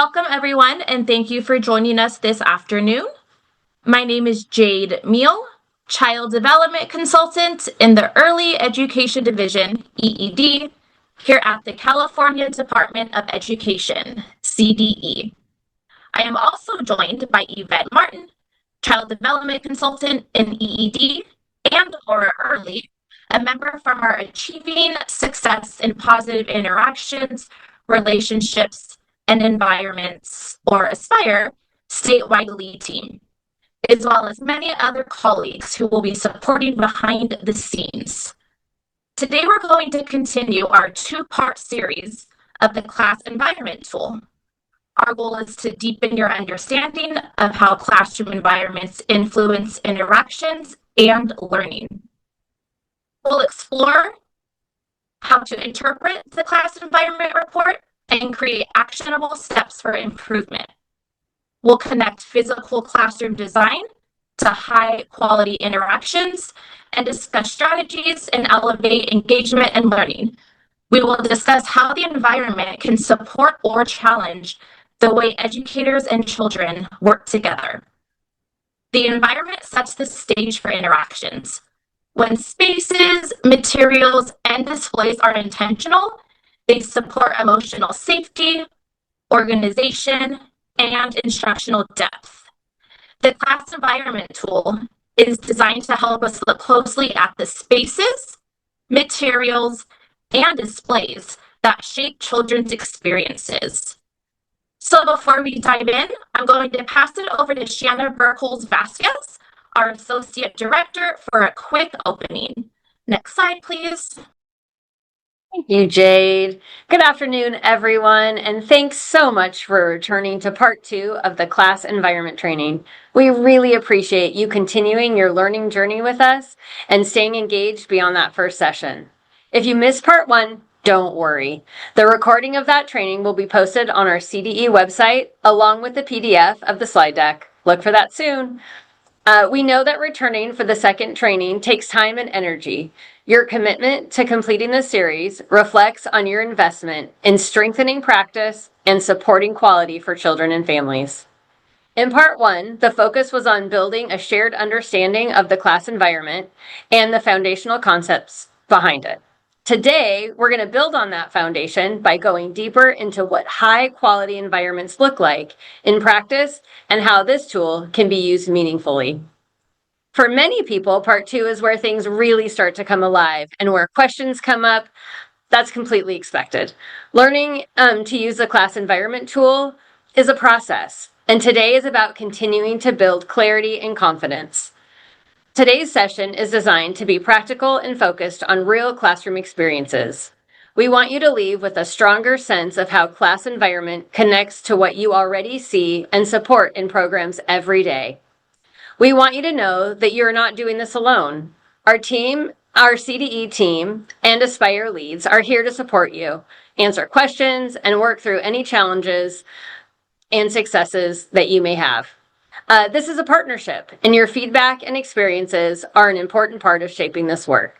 Welcome, everyone, and thank you for joining us this afternoon. My name is Jade Meal, Child Development Consultant in the Early Education Division, EED, here at the California Department of Education, CDE. I am also joined by Yvette Martin, Child Development Consultant in EED, and Laura Early, a member from our Achieving Success in Positive Interactions, Relationships, and Environments, or ASPIRE, statewide lead team, as well as many other colleagues who will be supporting behind the scenes. Today, we're going to continue our two-part series of the class environment tool. Our goal is to deepen your understanding of how classroom environments influence interactions and learning. We'll explore how to interpret the class environment report and create actionable steps for improvement. We'll connect physical classroom design to high-quality interactions and discuss strategies and elevate engagement and learning. We will discuss how the environment can support or challenge the way educators and children work together. The environment sets the stage for interactions. When spaces, materials, and displays are intentional, they support emotional safety, organization, and instructional depth. The class environment tool is designed to help us look closely at the spaces, materials, and displays that shape children's experiences. So before we dive in, I'm going to pass it over to Shanna Burkholz-Vasquez, our Associate Director, for a quick opening. Next slide, please. Thank you, Jade. Good afternoon, everyone, and thanks so much for returning to part 2 of the class environment training. We really appreciate you continuing your learning journey with us and staying engaged beyond that first session. If you missed part 1, don't worry. The recording of that training will be posted on our CDE website along with the PDF of the slide deck. Look for that soon. We know that returning for the second training takes time and energy. Your commitment to completing the series reflects on your investment in strengthening practice and supporting quality for children and families. In part 1, the focus was on building a shared understanding of the class environment and the foundational concepts behind it. Today, we're going to build on that foundation by going deeper into what high-quality environments look like in practice and how this tool can be used meaningfully. For many people, part 2 is where things really start to come alive and where questions come up. That's completely expected. Learning to use the class environment tool is a process, and today is about continuing to build clarity and confidence. Today's session is designed to be practical and focused on real classroom experiences. We want you to leave with a stronger sense of how class environment connects to what you already see and support in programs every day. We want you to know that you're not doing this alone. Our team, our CDE team, and Aspire leads are here to support you, answer questions, and work through any challenges and successes that you may have. This is a partnership, and your feedback and experiences are an important part of shaping this work.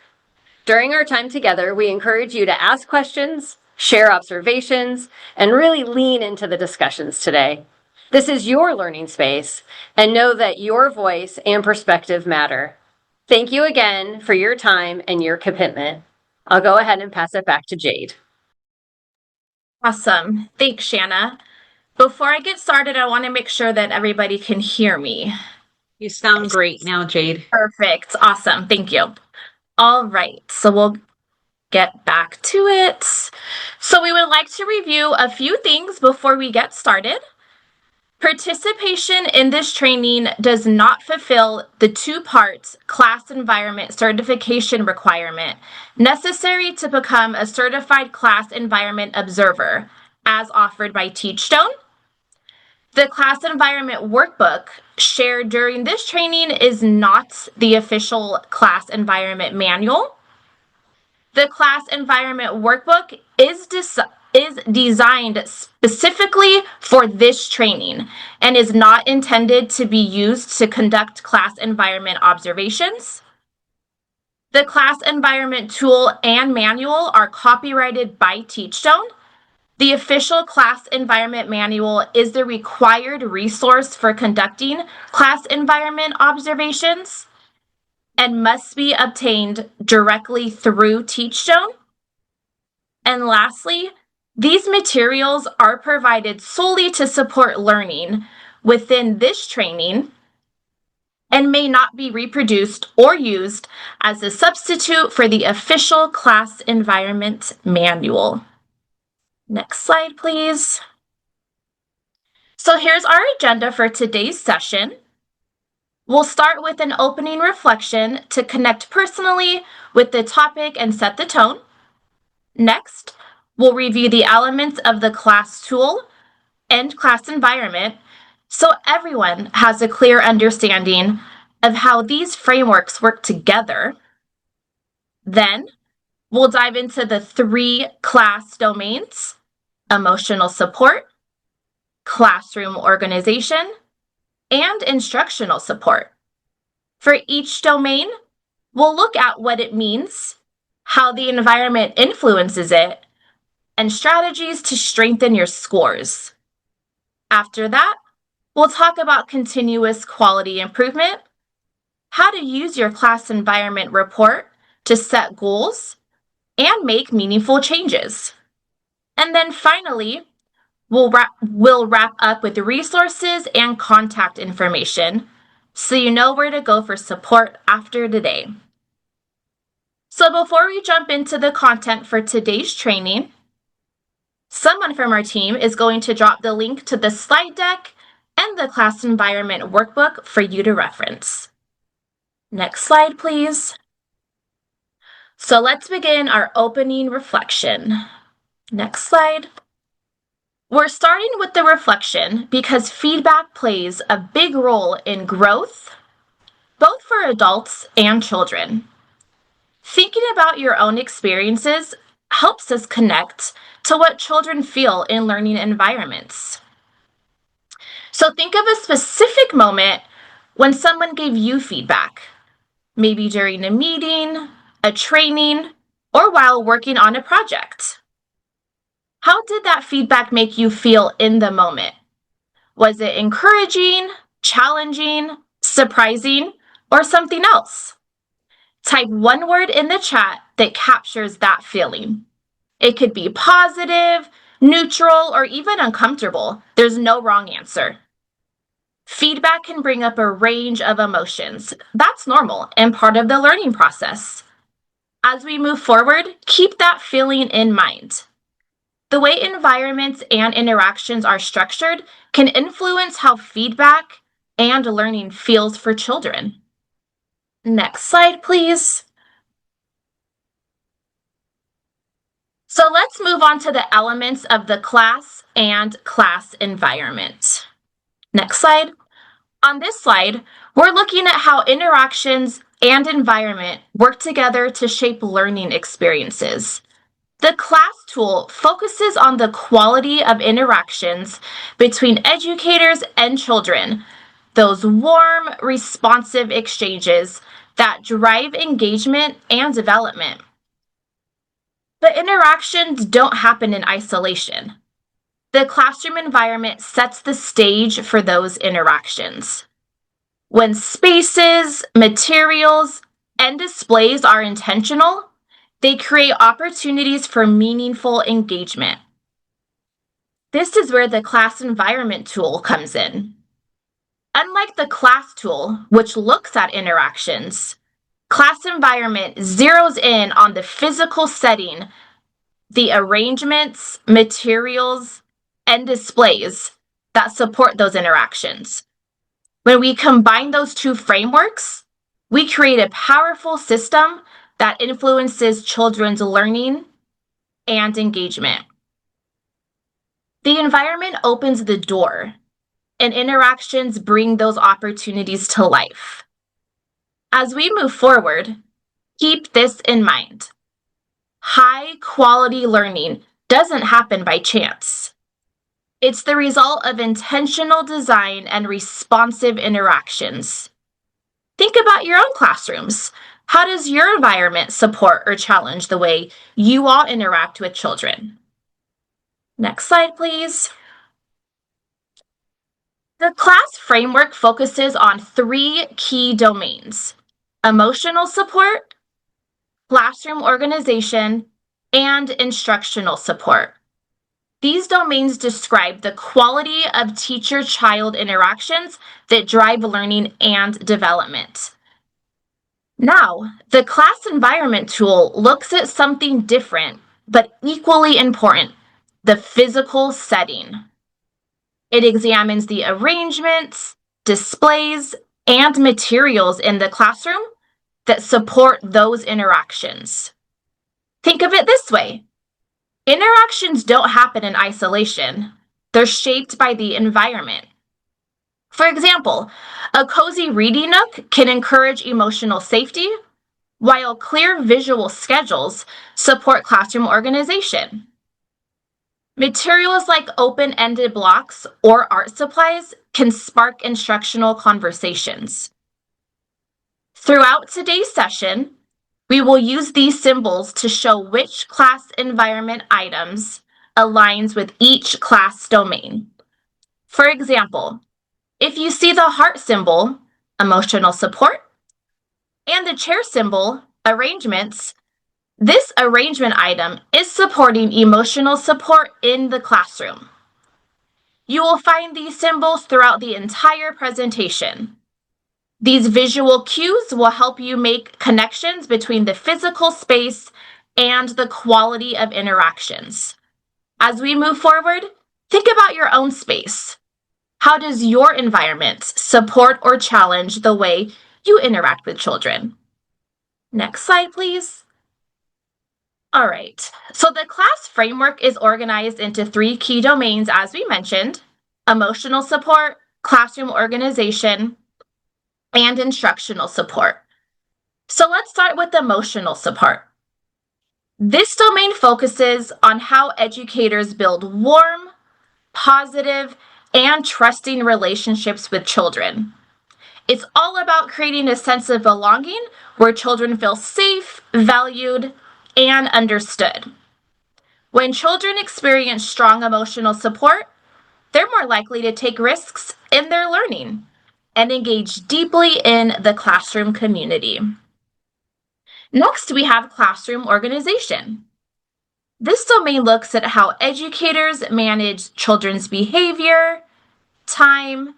During our time together, we encourage you to ask questions, share observations, and really lean into the discussions today. This is your learning space, and know that your voice and perspective matter. Thank you again for your time and your commitment. I'll go ahead and pass it back to Jade. Awesome. Thanks, Shanna. Before I get started, I want to make sure that everybody can hear me. You sound great now, Jade. Perfect. Awesome. Thank you. All right. So we'll get back to it. So we would like to review a few things before we get started. Participation in this training does not fulfill the two-part class environment certification requirement necessary to become a certified class environment observer, as offered by Teachstone. The class environment workbook shared during this training is not the official class environment manual. The class environment workbook is designed specifically for this training and is not intended to be used to conduct class environment observations. The class environment tool and manual are copyrighted by Teachstone. The official class environment manual is the required resource for conducting class environment observations and must be obtained directly through Teachstone. And lastly, these materials are provided solely to support learning within this training and may not be reproduced or used as a substitute for the official class environment manual. Next slide, please. So here's our agenda for today's session. We'll start with an opening reflection to connect personally with the topic and set the tone. Next, we'll review the elements of the class tool and class environment so everyone has a clear understanding of how these frameworks work together. Then, we'll dive into the 3 class domains: emotional support, classroom organization, and instructional support. For each domain, we'll look at what it means, how the environment influences it, and strategies to strengthen your scores. After that, we'll talk about continuous quality improvement, how to use your class environment report to set goals and make meaningful changes. And then finally, we'll wrap up with resources and contact information so you know where to go for support after today. So before we jump into the content for today's training, someone from our team is going to drop the link to the slide deck and the class environment workbook for you to reference. Next slide, please. So let's begin our opening reflection. Next slide. We're starting with the reflection because feedback plays a big role in growth, both for adults and children. Thinking about your own experiences helps us connect to what children feel in learning environments. So think of a specific moment when someone gave you feedback, maybe during a meeting, a training, or while working on a project. How did that feedback make you feel in the moment? Was it encouraging, challenging, surprising, or something else? Type one word in the chat that captures that feeling. It could be positive, neutral, or even uncomfortable. There's no wrong answer. Feedback can bring up a range of emotions. That's normal and part of the learning process. As we move forward, keep that feeling in mind. The way environments and interactions are structured can influence how feedback and learning feels for children. Next slide, please. So let's move on to the elements of the class and class environment. Next slide. On this slide, we're looking at how interactions and environment work together to shape learning experiences. The class tool focuses on the quality of interactions between educators and children, those warm, responsive exchanges that drive engagement and development. But interactions don't happen in isolation. The classroom environment sets the stage for those interactions. When spaces, materials, and displays are intentional, they create opportunities for meaningful engagement. This is where the class environment tool comes in. Unlike the class tool, which looks at interactions, class environment zeroes in on the physical setting, the arrangements, materials, and displays that support those interactions. When we combine those two frameworks, we create a powerful system that influences children's learning and engagement. The environment opens the door, and interactions bring those opportunities to life. As we move forward, keep this in mind. High-quality learning doesn't happen by chance. It's the result of intentional design and responsive interactions. Think about your own classrooms. How does your environment support or challenge the way you all interact with children? Next slide, please. The class framework focuses on 3 key domains: emotional support, classroom organization, and instructional support. These domains describe the quality of teacher-child interactions that drive learning and development. Now, the class environment tool looks at something different, but equally important: the physical setting. It examines the arrangements, displays, and materials in the classroom that support those interactions. Think of it this way: interactions don't happen in isolation. They're shaped by the environment. For example, a cozy reading nook can encourage emotional safety, while clear visual schedules support classroom organization. Materials like open-ended blocks or art supplies can spark instructional conversations. Throughout today's session, we will use these symbols to show which class environment items aligns with each class domain. For example, if you see the heart symbol, emotional support, and the chair symbol, arrangements, this arrangement item is supporting emotional support in the classroom. You will find these symbols throughout the entire presentation. These visual cues will help you make connections between the physical space and the quality of interactions. As we move forward, think about your own space. How does your environment support or challenge the way you interact with children? Next slide, please. All right, so the class framework is organized into 3 key domains, as we mentioned: emotional support, classroom organization, and instructional support. So let's start with emotional support. This domain focuses on how educators build warm, positive, and trusting relationships with children. It's all about creating a sense of belonging where children feel safe, valued, and understood. When children experience strong emotional support, they're more likely to take risks in their learning and engage deeply in the classroom community. Next, we have classroom organization. This domain looks at how educators manage children's behavior, time,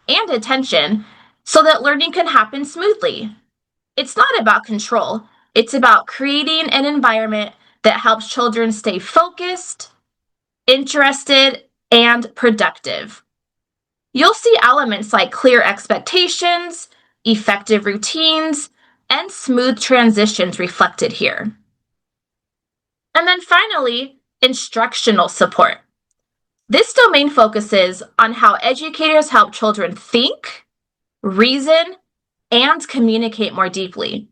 and attention so that learning can happen smoothly. It's not about control. It's about creating an environment that helps children stay focused, interested, and productive. You'll see elements like clear expectations, effective routines, and smooth transitions reflected here. And then finally, instructional support. This domain focuses on how educators help children think, reason, and communicate more deeply.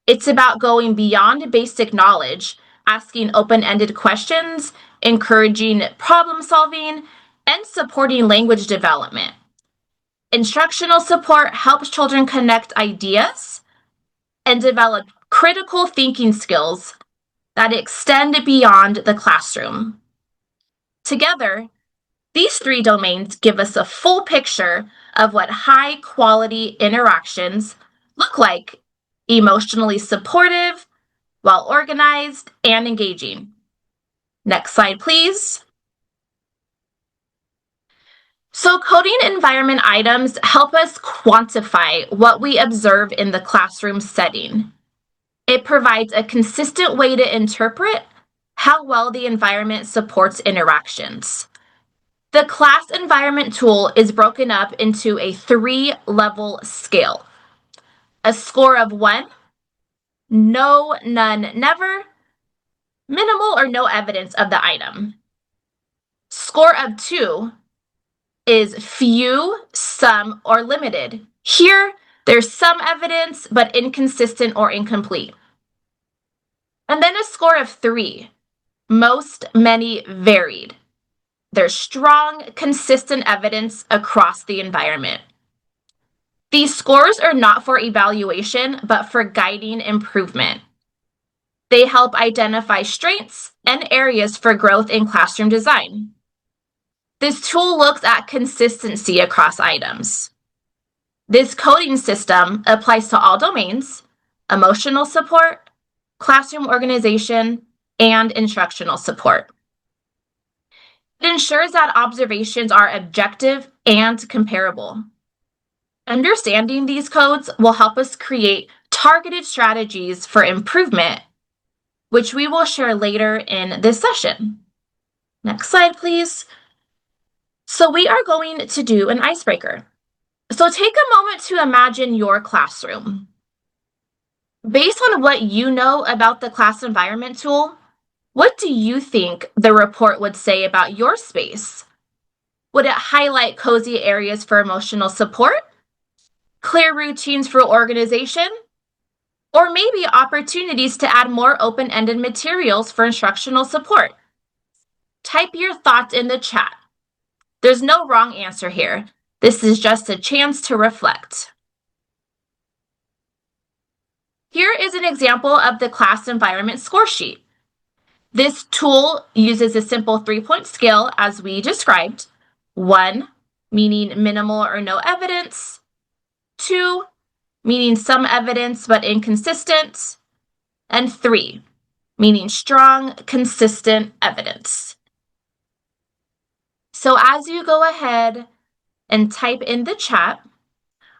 It's about going beyond basic knowledge, asking open-ended questions, encouraging problem solving, and supporting language development. Instructional support helps children connect ideas and develop critical thinking skills that extend beyond the classroom. Together, these 3 domains give us a full picture of what high-quality interactions look like: emotionally supportive, well-organized, and engaging. Next slide, please. So coding environment items help us quantify what we observe in the classroom setting. It provides a consistent way to interpret how well the environment supports interactions. The class environment tool is broken up into a 3-level scale: a score of 1, no, none, never, minimal or no evidence of the item. Score of 2 is few, some, or limited. Here, there's some evidence, but inconsistent or incomplete. And then a score of 3, most, many, varied. There's strong, consistent evidence across the environment. These scores are not for evaluation, but for guiding improvement. They help identify strengths and areas for growth in classroom design. This tool looks at consistency across items. This coding system applies to all domains: emotional support, classroom organization, and instructional support. It ensures that observations are objective and comparable. Understanding these codes will help us create targeted strategies for improvement, which we will share later in this session. Next slide, please. So we are going to do an icebreaker. So take a moment to imagine your classroom. Based on what you know about the class environment tool, what do you think the report would say about your space? Would it highlight cozy areas for emotional support, clear routines for organization, or maybe opportunities to add more open-ended materials for instructional support? Type your thoughts in the chat. There's no wrong answer here. This is just a chance to reflect. Here is an example of the class environment score sheet. This tool uses a simple 3-point scale as we described. 1, meaning minimal or no evidence. 2, meaning some evidence but inconsistent. And 3, meaning strong, consistent evidence. So as you go ahead and type in the chat,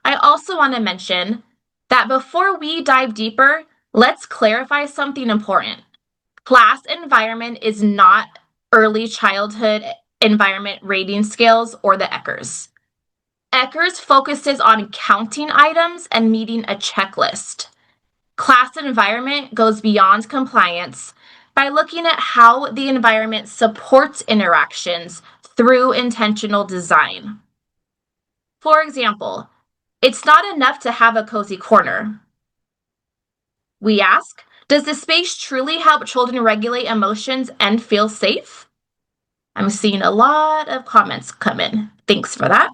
I also want to mention that before we dive deeper, let's clarify something important. Class environment is not early childhood environment rating scales or the ECHRS. ECHRS focuses on counting items and meeting a checklist. Class environment goes beyond compliance by looking at how the environment supports interactions through intentional design. For example, it's not enough to have a cozy corner. We ask, does the space truly help children regulate emotions and feel safe? I'm seeing a lot of comments come in. Thanks for that.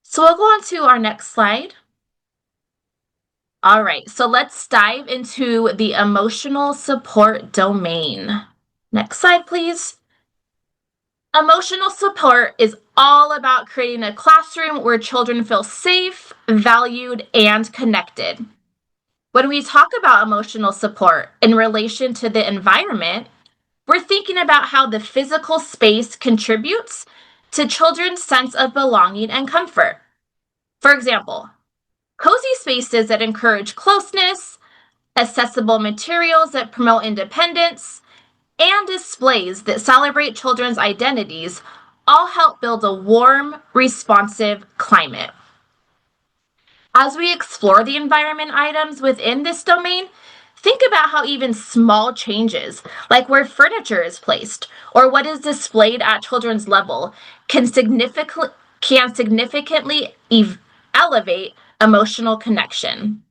So we'll go on to our next slide. All right, so let's dive into the emotional support domain. Next slide, please. Emotional support is all about creating a classroom where children feel safe, valued, and connected. When we talk about emotional support in relation to the environment, we're thinking about how the physical space contributes to children's sense of belonging and comfort. For example, cozy spaces that encourage closeness, accessible materials that promote independence, and displays that celebrate children's identities all help build a warm, responsive climate. As we explore the environment items within this domain, think about how even small changes, like where furniture is placed or what is displayed at children's level, can significantly elevate emotional connection.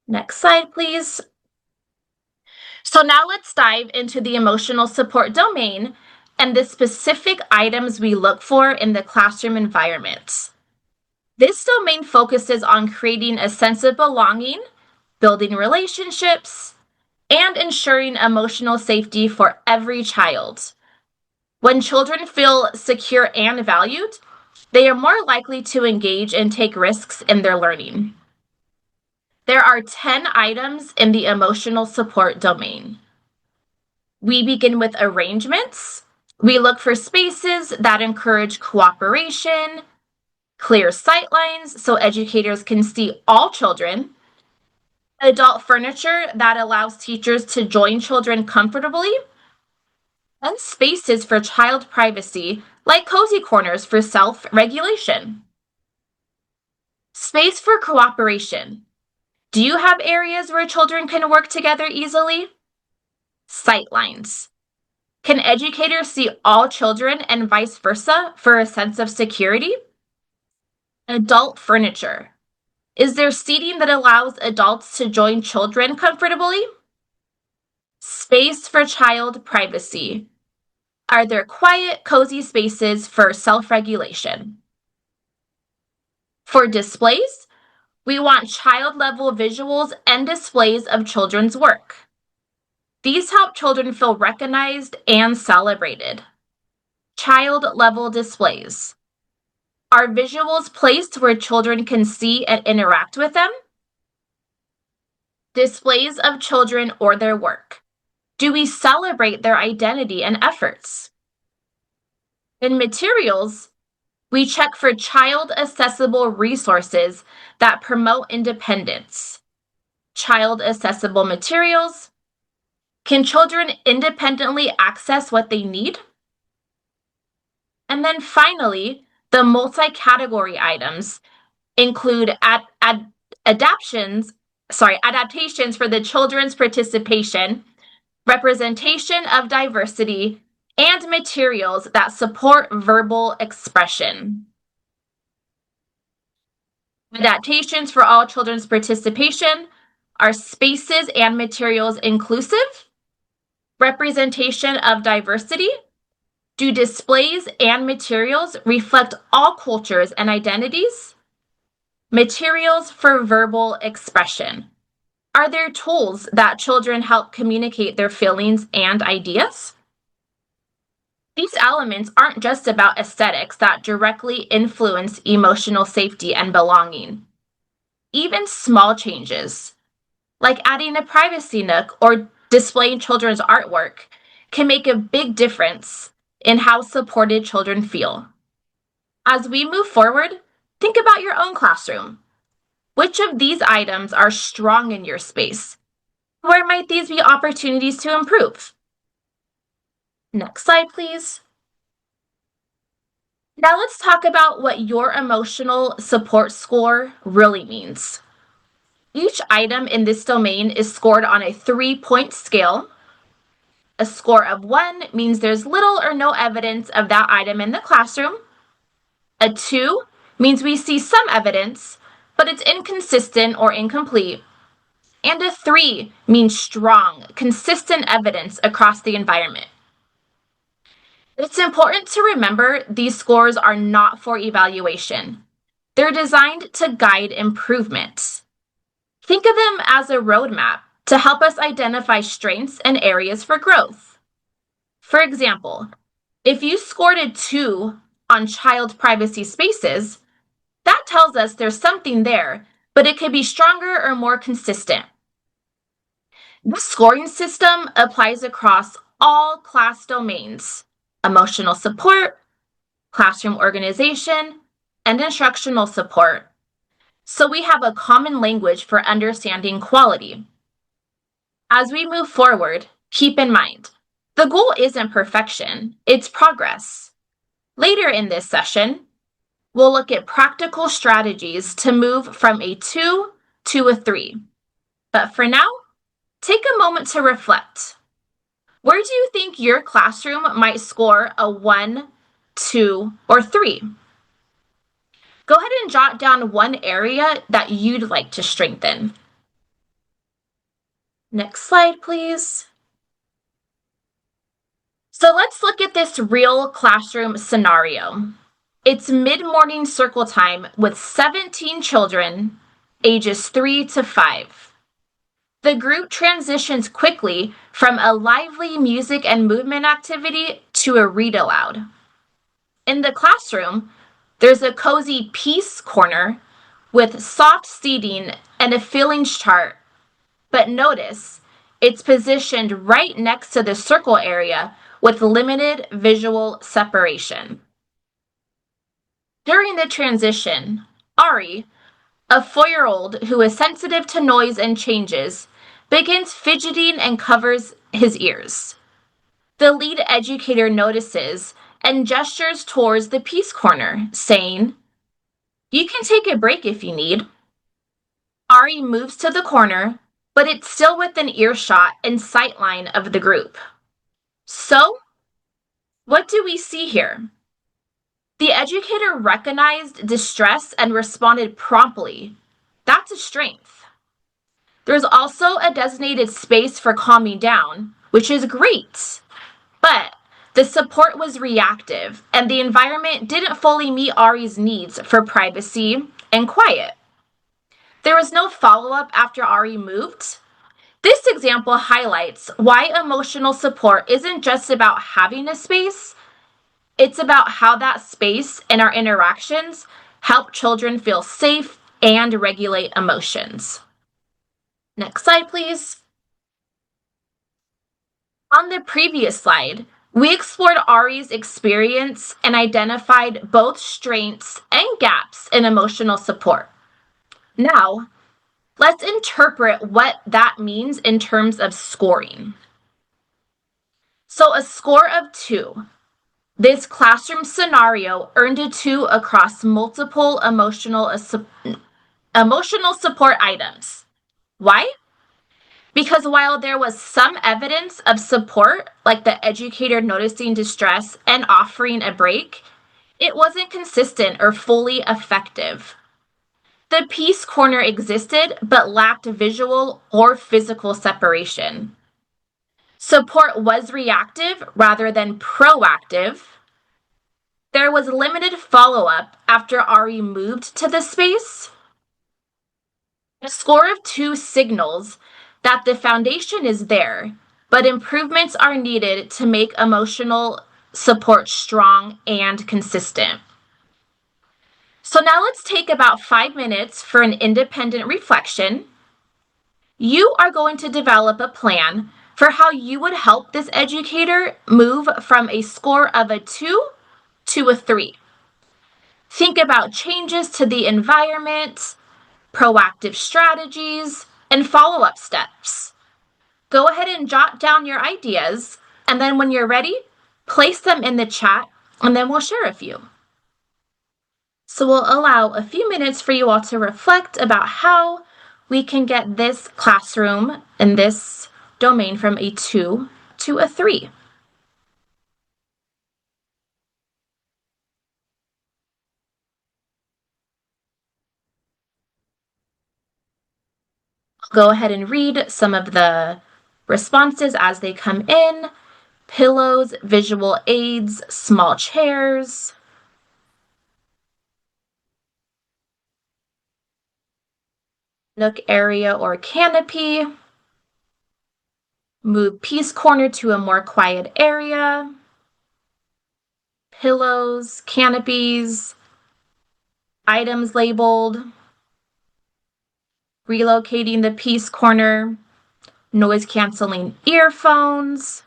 Next slide, please. So now let's dive into the emotional support domain and the specific items we look for in the classroom environment. This domain focuses on creating a sense of belonging, building relationships, and ensuring emotional safety for every child. When children feel secure and valued, they are more likely to engage and take risks in their learning. There are 10 items in the emotional support domain. We begin with arrangements. We look for spaces that encourage cooperation, clear sightlines so educators can see all children, adult furniture that allows teachers to join children comfortably, and spaces for child privacy, like cozy corners for self-regulation. Space for cooperation. Do you have areas where children can work together easily? Sightlines. Can educators see all children and vice versa for a sense of security? Adult furniture. Is there seating that allows adults to join children comfortably? Space for child privacy. Are there quiet, cozy spaces for self-regulation? For displays, We want child-level visuals and displays of children's work. These help children feel recognized and celebrated. Child-level displays. Are visuals placed where children can see and interact with them? Displays of children or their work. Do we celebrate their identity and efforts? In materials, we check for child-accessible resources that promote independence. Child-accessible materials. Can children independently access what they need? And then finally, the multi-category items include adaptations for the children's participation, representation of diversity, and materials that support verbal expression. Adaptations for all children's participation are spaces and materials inclusive, representation of diversity. Do displays and materials reflect all cultures and identities? Materials for verbal expression. Are there tools that children help communicate their feelings and ideas? These elements aren't just about aesthetics that directly influence emotional safety and belonging. Even small changes, like adding a privacy nook or displaying children's artwork, can make a big difference in how supported children feel. As we move forward, think about your own classroom. Which of these items are strong in your space? Where might these be opportunities to improve? Next slide, please. Now let's talk about what your emotional support score really means. Each item in this domain is scored on a 3-point scale. A score of 1 means there's little or no evidence of that item in the classroom. A 2 means we see some evidence, but it's inconsistent or incomplete. And a 3 means strong, consistent evidence across the environment. It's important to remember these scores are not for evaluation. They're designed to guide improvement. Think of them as a roadmap to help us identify strengths and areas for growth. For example, if you scored a 2 on child privacy spaces, that tells us there's something there, but it could be stronger or more consistent. This scoring system applies across all class domains: emotional support, classroom organization, and instructional support. So we have a common language for understanding quality. As we move forward, keep in mind, the goal isn't perfection, it's progress. Later in this session, we'll look at practical strategies to move from a 2 to a 3. But for now, take a moment to reflect. Where do you think your classroom might score a 1, 2, or 3? Go ahead and jot down one area that you'd like to strengthen. Next slide, please. So let's look at this real classroom scenario. It's mid-morning circle time with 17 children, ages 3 to 5. The group transitions quickly from a lively music and movement activity to a read aloud. In the classroom, there's a cozy peace corner with soft seating and a feelings chart. But notice, it's positioned right next to the circle area with limited visual separation. During the transition, Ari, a 4-year-old who is sensitive to noise and changes, begins fidgeting and covers his ears. The lead educator notices and gestures towards the peace corner, saying, "You can take a break if you need." Ari moves to the corner, but it's still within earshot and sightline of the group. So, what do we see here? The educator recognized distress and responded promptly. That's a strength. There's also a designated space for calming down, which is great. But the support was reactive, and the environment didn't fully meet Ari's needs for privacy and quiet. There was no follow-up after Ari moved. This example highlights why emotional support isn't just about having a space, it's about how that space and our interactions help children feel safe and regulate emotions. Next slide, please. On the previous slide, we explored Ari's experience and identified both strengths and gaps in emotional support. Now, let's interpret what that means in terms of scoring. So a score of 2. This classroom scenario earned a 2 across multiple emotional support items. Why? Because while there was some evidence of support, like the educator noticing distress and offering a break, it wasn't consistent or fully effective. The peace corner existed but lacked visual or physical separation. Support was reactive rather than proactive. There was limited follow-up after Ari moved to the space. A score of 2 signals that the foundation is there, but improvements are needed to make emotional support strong and consistent. So now let's take about 5 minutes for an independent reflection. You are going to develop a plan for how you would help this educator move from a score of a 2 to a 3. Think about changes to the environment, proactive strategies, and follow-up steps. Go ahead and jot down your ideas, and then when you're ready, place them in the chat, and then we'll share a few. So we'll allow a few minutes for you all to reflect about how we can get this classroom and this domain from a 2 to a 3. I'll go ahead and read some of the responses as they come in. Pillows, visual aids, small chairs. Nook area or canopy. Move peace corner to a more quiet area. Pillows, canopies, items labeled. Relocating the peace corner, noise canceling earphones.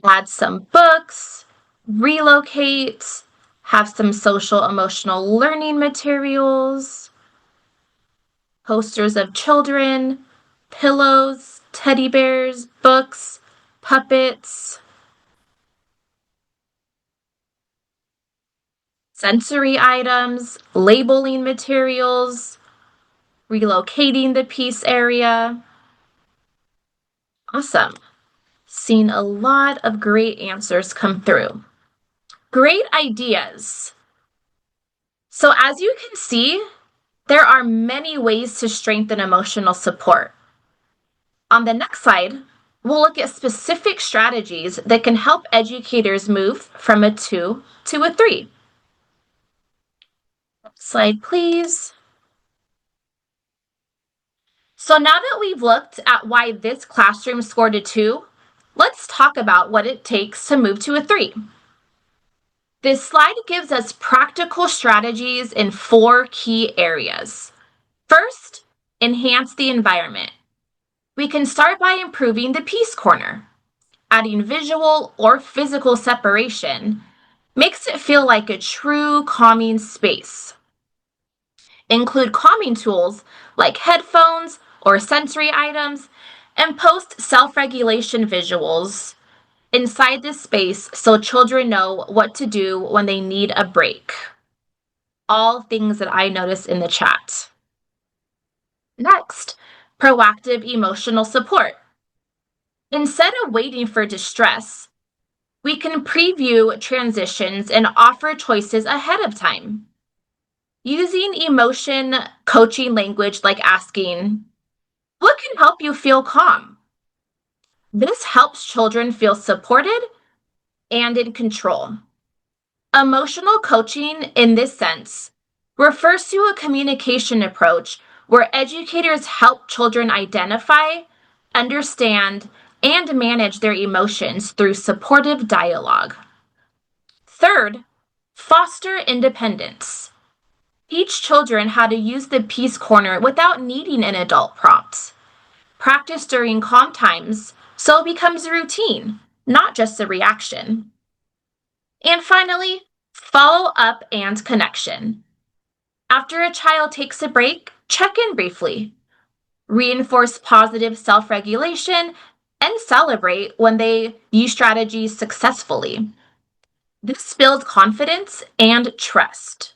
Add some books, relocate, have some social emotional learning materials, posters of children, pillows, teddy bears, books, puppets, sensory items, labeling materials, relocating the peace area. Awesome. Seen a lot of great answers come through. Great ideas. So as you can see, there are many ways to strengthen emotional support. On the next slide, we'll look at specific strategies that can help educators move from a 2 to a 3. Next slide, please. So now that we've looked at why this classroom scored a 2, let's talk about what it takes to move to a 3. This slide gives us practical strategies in 4 key areas. First, enhance the environment. We can start by improving the peace corner. Adding visual or physical separation makes it feel like a true calming space. Include calming tools like headphones or sensory items, and post self-regulation visuals inside this space so children know what to do when they need a break. All things that I notice in the chat. Next, proactive emotional support. Instead of waiting for distress, we can preview transitions and offer choices ahead of time. Using emotion coaching language like asking, "What can help you feel calm?" This helps children feel supported and in control. Emotional coaching, in this sense, refers to a communication approach where educators help children identify, understand, and manage their emotions through supportive dialogue. Third, foster independence. Teach children how to use the Peace Corner without needing an adult prompt. Practice during calm times so it becomes a routine, not just a reaction. And finally, follow up and connection. After a child takes a break, check in briefly. Reinforce positive self regulation and celebrate when they use strategies successfully. This builds confidence and trust.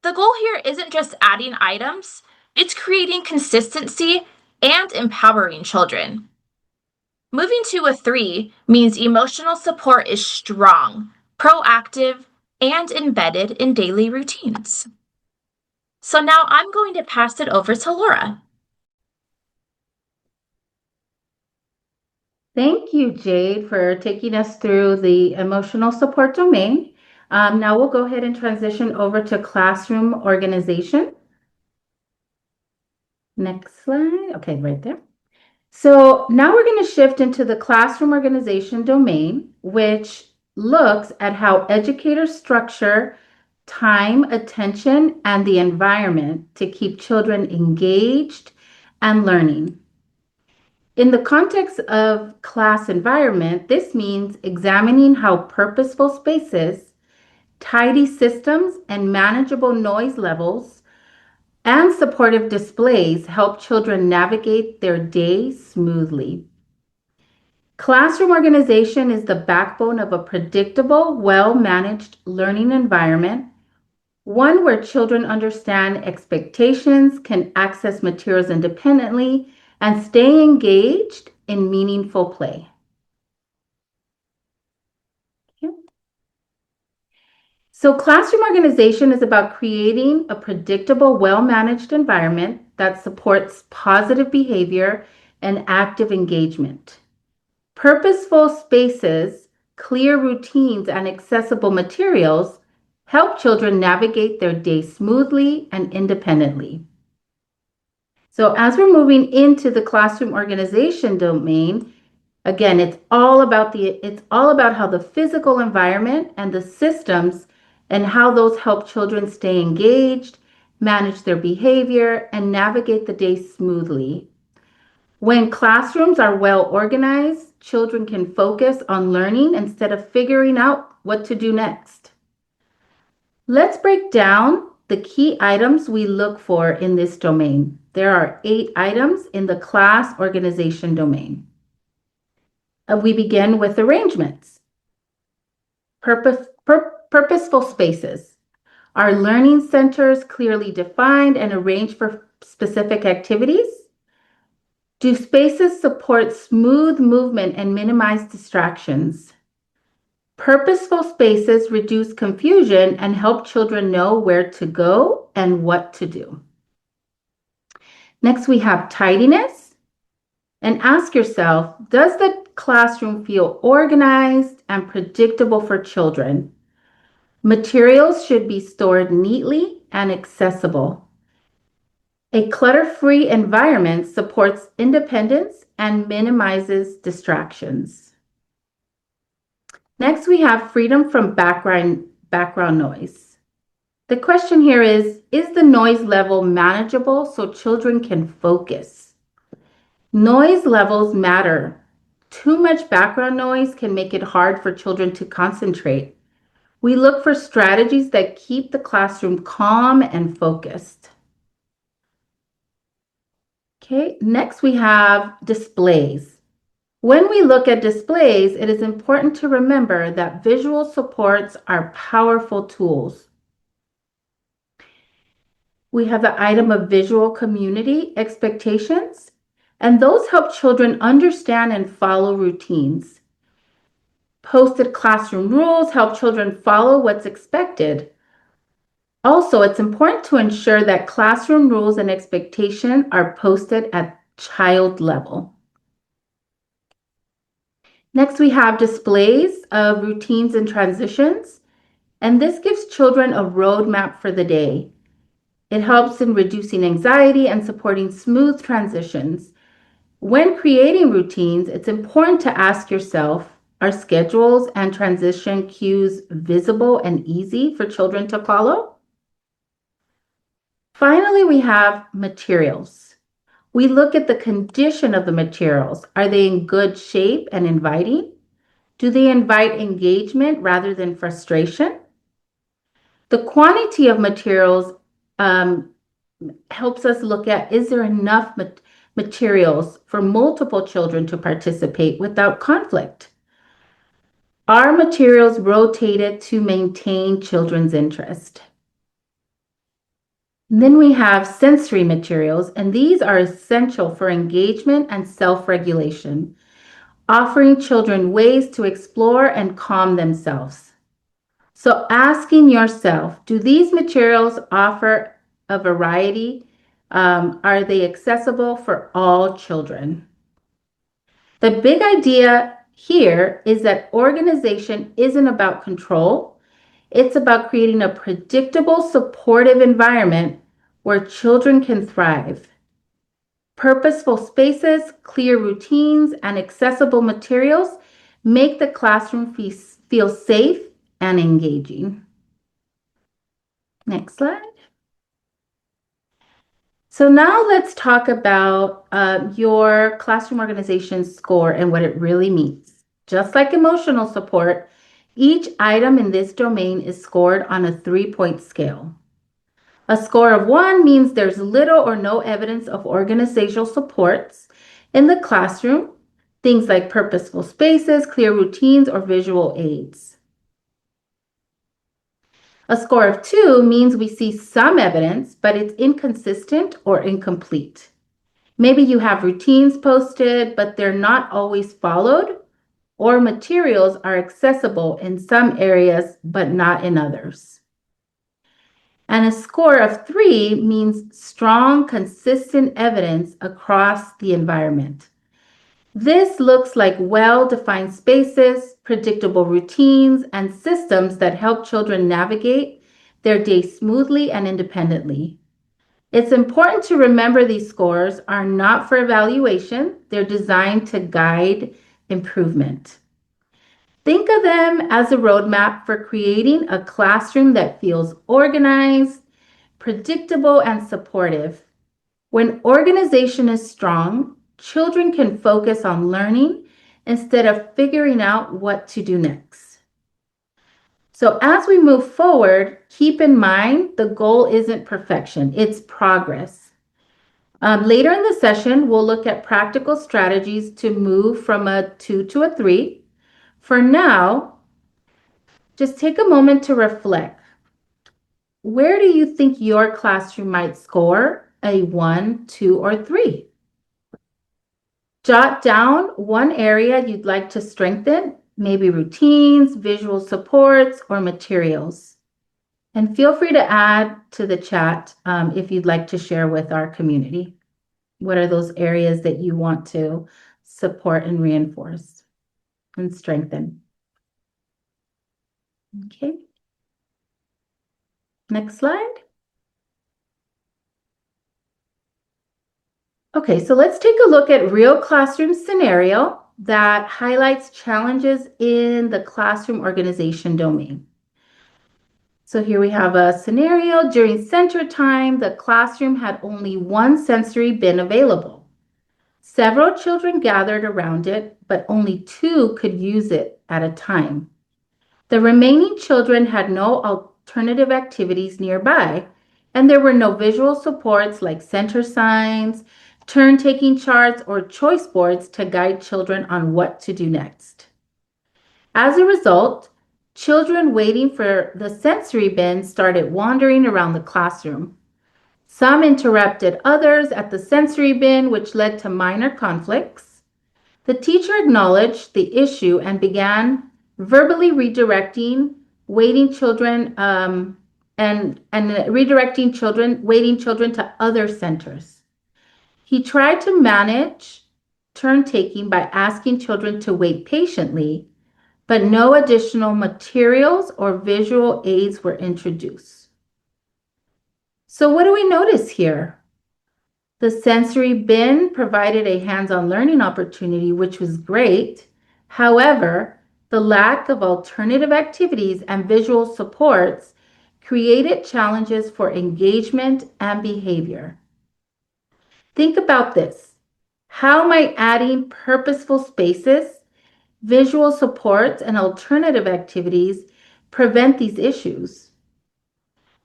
The goal here isn't just adding items, it's creating consistency and empowering children. Moving to a 3 means emotional support is strong, proactive, and embedded in daily routines. So now I'm going to pass it over to Laura. Thank you, Jade, for taking us through the emotional support domain. Now we'll go ahead and transition over to classroom organization. Next slide. Okay, right there. So now we're going to shift into the classroom organization domain, which looks at how educators structure time, attention, and the environment to keep children engaged and learning. In the context of class environment, this means examining how purposeful spaces, tidy systems, and manageable noise levels and supportive displays help children navigate their day smoothly. Classroom organization is the backbone of a predictable, well-managed learning environment, one where children understand expectations, can access materials independently, and stay engaged in meaningful play. So classroom organization is about creating a predictable, well-managed environment that supports positive behavior and active engagement. Purposeful spaces, clear routines, and accessible materials help children navigate their day smoothly and independently. So as we're moving into the classroom organization domain, again, it's all about how the physical environment and the systems and how those help children stay engaged, manage their behavior, and navigate the day smoothly. When classrooms are well organized, children can focus on learning instead of figuring out what to do next. Let's break down the key items we look for in this domain. There are 8 items in the class organization domain. We begin with arrangements. Purposeful spaces. Are learning centers clearly defined and arranged for specific activities? Do spaces support smooth movement and minimize distractions? Purposeful spaces reduce confusion and help children know where to go and what to do. Next, we have tidiness. And ask yourself, does the classroom feel organized and predictable for children? Materials should be stored neatly and accessible. A clutter-free environment supports independence and minimizes distractions. Next, we have freedom from background noise. The question here is the noise level manageable so children can focus? Noise levels matter. Too much background noise can make it hard for children to concentrate. We look for strategies that keep the classroom calm and focused. Okay, next we have displays. When we look at displays, it is important to remember that visual supports are powerful tools. We have the item of visual community expectations, and those help children understand and follow routines. Posted classroom rules help children follow what's expected. Also, it's important to ensure that classroom rules and expectations are posted at child level. Next, we have displays of routines and transitions. And this gives children a roadmap for the day. It helps in reducing anxiety and supporting smooth transitions. When creating routines, it's important to ask yourself, are schedules and transition cues visible and easy for children to follow? Finally, we have materials. We look at the condition of the materials. Are they in good shape and inviting? Do they invite engagement rather than frustration? The quantity of materials helps us look at, is there enough materials for multiple children to participate without conflict? Are materials rotated to maintain children's interest? And then we have sensory materials, and these are essential for engagement and self-regulation, offering children ways to explore and calm themselves. So asking yourself, do these materials offer a variety? Are they accessible for all children? The big idea here is that organization isn't about control. It's about creating a predictable, supportive environment where children can thrive. Purposeful spaces, clear routines, and accessible materials make the classroom feel safe and engaging. Next slide. So now let's talk about your classroom organization score and what it really means. Just like emotional support, each item in this domain is scored on a 3-point scale. A score of 1 means there's little or no evidence of organizational supports in the classroom, things like purposeful spaces, clear routines, or visual aids. A score of 2 means we see some evidence, but it's inconsistent or incomplete. Maybe you have routines posted, but they're not always followed, or materials are accessible in some areas, but not in others. And a score of 3 means strong, consistent evidence across the environment. This looks like well-defined spaces, predictable routines, and systems that help children navigate their day smoothly and independently. It's important to remember these scores are not for evaluation. They're designed to guide improvement. Think of them as a roadmap for creating a classroom that feels organized, predictable, and supportive. When organization is strong, children can focus on learning instead of figuring out what to do next. So as we move forward, keep in mind the goal isn't perfection, it's progress. Later in the session, we'll look at practical strategies to move from a 2 to a 3. For now, just take a moment to reflect. Where do you think your classroom might score a 1, 2, or 3? Jot down one area you'd like to strengthen, maybe routines, visual supports, or materials. And feel free to add to the chat if you'd like to share with our community. What are those areas that you want to support and reinforce and strengthen? Okay. Next slide. Okay, so let's take a look at real classroom scenario that highlights challenges in the classroom organization domain. So here we have a scenario. During center time, the classroom had only one sensory bin available. Several children gathered around it, but only 2 could use it at a time. The remaining children had no alternative activities nearby, and there were no visual supports like center signs, turn-taking charts, or choice boards to guide children on what to do next. As a result, children waiting for the sensory bin started wandering around the classroom. Some interrupted others at the sensory bin, which led to minor conflicts. The teacher acknowledged the issue and began verbally redirecting waiting children waiting children to other centers. He tried to manage turn taking by asking children to wait patiently, but no additional materials or visual aids were introduced. So what do we notice here? The sensory bin provided a hands-on learning opportunity, which was great. However, the lack of alternative activities and visual supports created challenges for engagement and behavior. Think about this. How might adding purposeful spaces, visual supports, and alternative activities prevent these issues?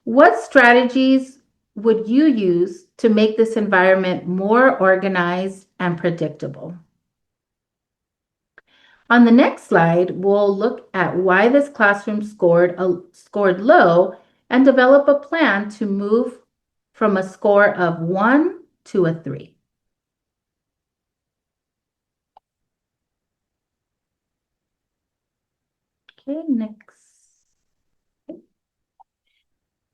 What strategies would you use to make this environment more organized and predictable? On the next slide, we'll look at why this classroom scored low and develop a plan to move from a score of 1 to a 3. Okay, next.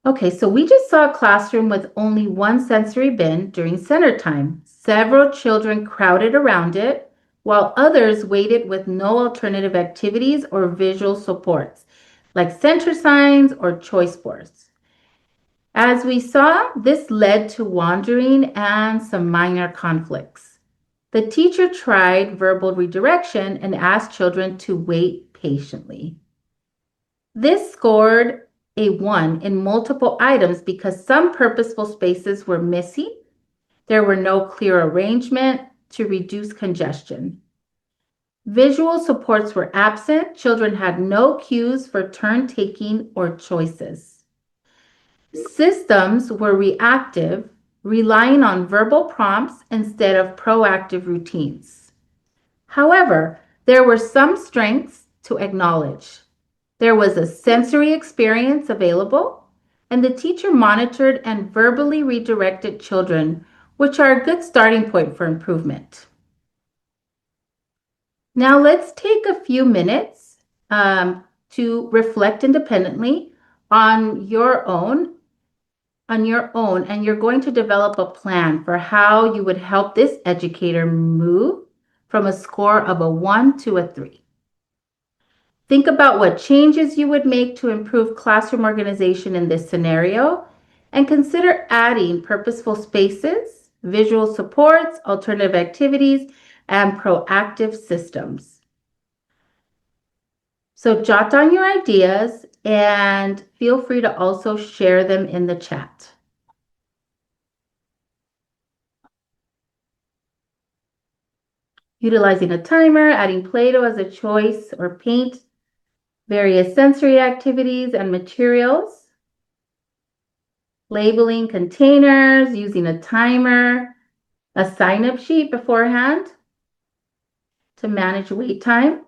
Okay, so we just saw a classroom with only one sensory bin during center time. Several children crowded around it, while others waited with no alternative activities or visual supports, like center signs or choice boards. As we saw, this led to wandering and some minor conflicts. The teacher tried verbal redirection and asked children to wait patiently. This scored a 1 in multiple items because some purposeful spaces were missing. There were no clear arrangement to reduce congestion. Visual supports were absent. Children had no cues for turn taking or choices. Systems were reactive, relying on verbal prompts instead of proactive routines. However, there were some strengths to acknowledge. There was a sensory experience available, and the teacher monitored and verbally redirected children, which are a good starting point for improvement. Now let's take a few minutes to reflect independently on your own, and you're going to develop a plan for how you would help this educator move from a score of a 1 to a 3. Think about what changes you would make to improve classroom organization in this scenario, and consider adding purposeful spaces, visual supports, alternative activities, and proactive systems. So jot down your ideas and feel free to also share them in the chat. Utilizing a timer, adding Play-Doh as a choice or paint, various sensory activities and materials, labeling containers, using a timer, a sign-up sheet beforehand to manage wait time.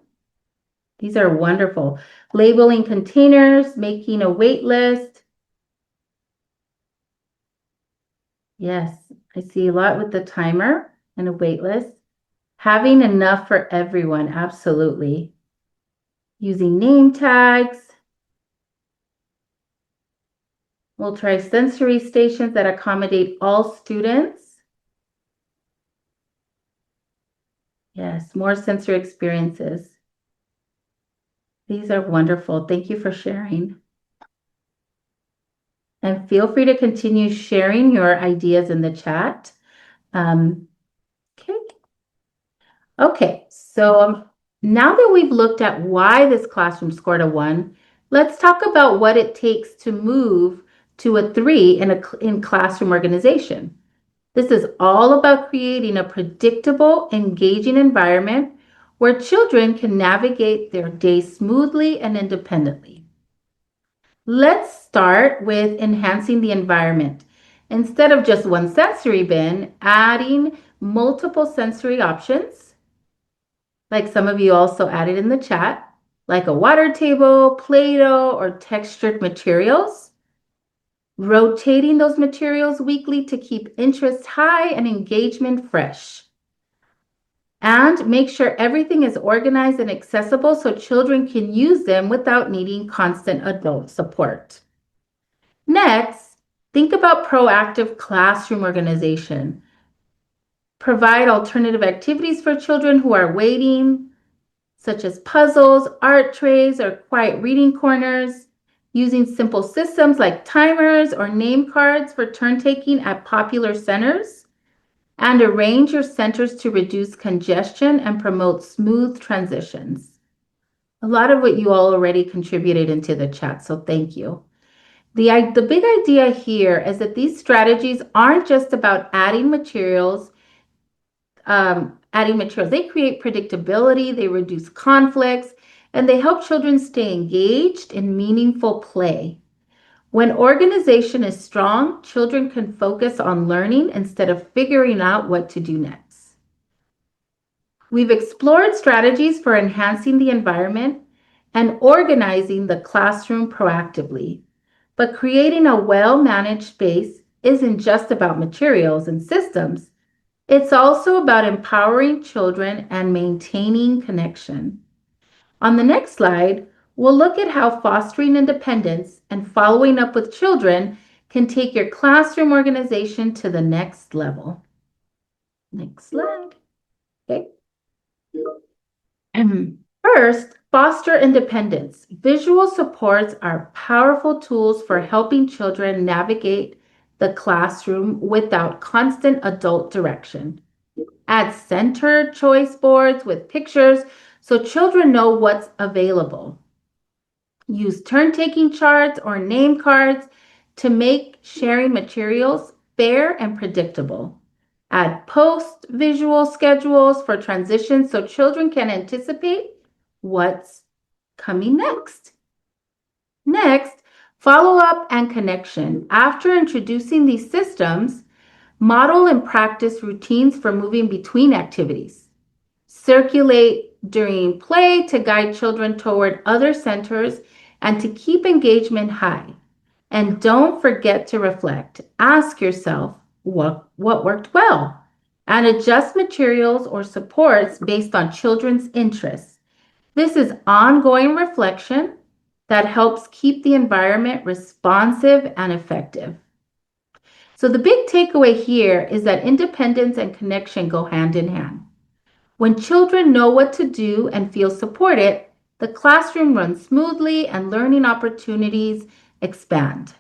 These are wonderful. Labeling containers, making a wait list. Yes, I see a lot with the timer and a wait list. Having enough for everyone, absolutely. Using name tags. We'll try sensory stations that accommodate all students. Yes, more sensory experiences. These are wonderful. Thank you for sharing. And feel free to continue sharing your ideas in the chat. Okay, so now that we've looked at why this classroom scored a 1, let's talk about what it takes to move to a 3 in classroom organization. This is all about creating a predictable, engaging environment where children can navigate their day smoothly and independently. Let's start with enhancing the environment. Instead of just one sensory bin, adding multiple sensory options, like some of you also added in the chat, like a water table, Play-Doh, or textured materials. Rotating those materials weekly to keep interest high and engagement fresh. And make sure everything is organized and accessible so children can use them without needing constant adult support. Next, think about proactive classroom organization. Provide alternative activities for children who are waiting. such as puzzles, art trays, or quiet reading corners, using simple systems like timers or name cards for turn taking at popular centers, and arrange your centers to reduce congestion and promote smooth transitions. A lot of what you all already contributed into the chat, so thank you. The big idea here is that these strategies aren't just about adding materials. They create predictability, they reduce conflicts, and they help children stay engaged in meaningful play. When organization is strong, children can focus on learning instead of figuring out what to do next. We've explored strategies for enhancing the environment and organizing the classroom proactively. But creating a well-managed space isn't just about materials and systems. It's also about empowering children and maintaining connection. On the next slide, we'll look at how fostering independence and following up with children can take your classroom organization to the next level. Next slide. Okay. First, foster independence. Visual supports are powerful tools for helping children navigate the classroom without constant adult direction. Add center choice boards with pictures so children know what's available. Use turn-taking charts or name cards to make sharing materials fair and predictable. Add post-visual schedules for transitions so children can anticipate what's coming next. Next, follow-up and connection. After introducing these systems, model and practice routines for moving between activities. Circulate during play to guide children toward other centers and to keep engagement high. And don't forget to reflect. Ask yourself what worked well and adjust materials or supports based on children's interests. This is ongoing reflection that helps keep the environment responsive and effective. So the big takeaway here is that independence and connection go hand in hand. When children know what to do and feel supported, the classroom runs smoothly and learning opportunities expand.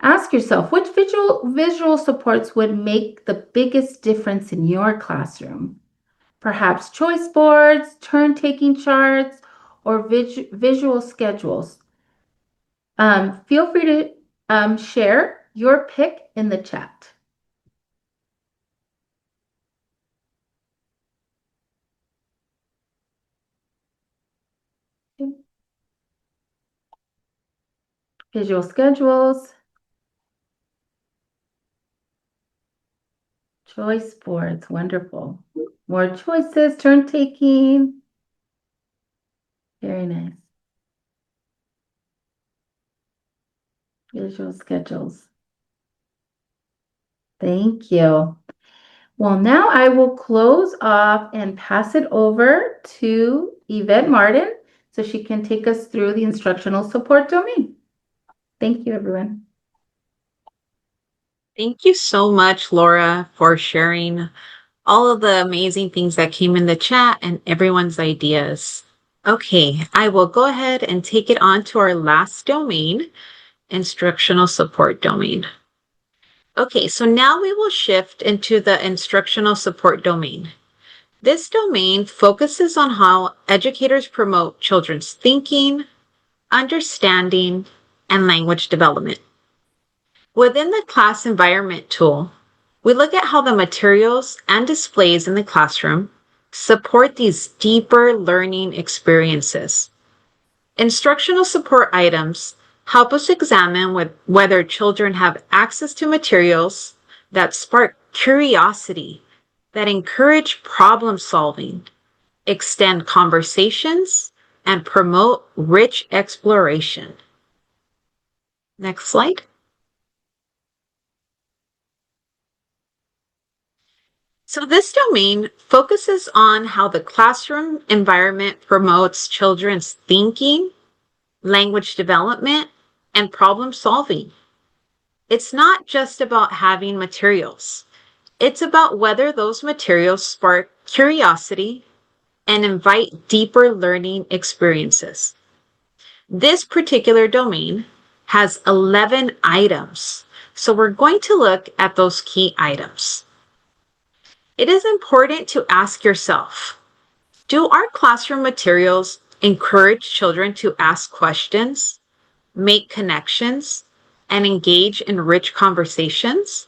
Ask yourself, which visual supports would make the biggest difference in your classroom? Perhaps choice boards, turn-taking charts, or visual schedules. Feel free to share your pick in the chat. Okay. Visual schedules. Choice boards, wonderful. More choices, turn taking. Very nice. Visual schedules. Thank you. Well, now I will close off and pass it over to Yvette Martin so she can take us through the instructional support domain. Thank you, everyone. Thank you so much, Laura, for sharing all of the amazing things that came in the chat and everyone's ideas. Okay, I will go ahead and take it on to our last domain, instructional support domain. Okay, so now we will shift into the instructional support domain. This domain focuses on how educators promote children's thinking, understanding, and language development. Within the class environment tool, we look at how the materials and displays in the classroom support these deeper learning experiences. Instructional support items help us examine whether children have access to materials that spark curiosity, that encourage problem solving, extend conversations, and promote rich exploration. Next slide. So this domain focuses on how the classroom environment promotes children's thinking, language development, and problem solving. It's not just about having materials. It's about whether those materials spark curiosity, and invite deeper learning experiences. This particular domain has 11 items, so we're going to look at those key items. It is important to ask yourself, do our classroom materials encourage children to ask questions, make connections, and engage in rich conversations?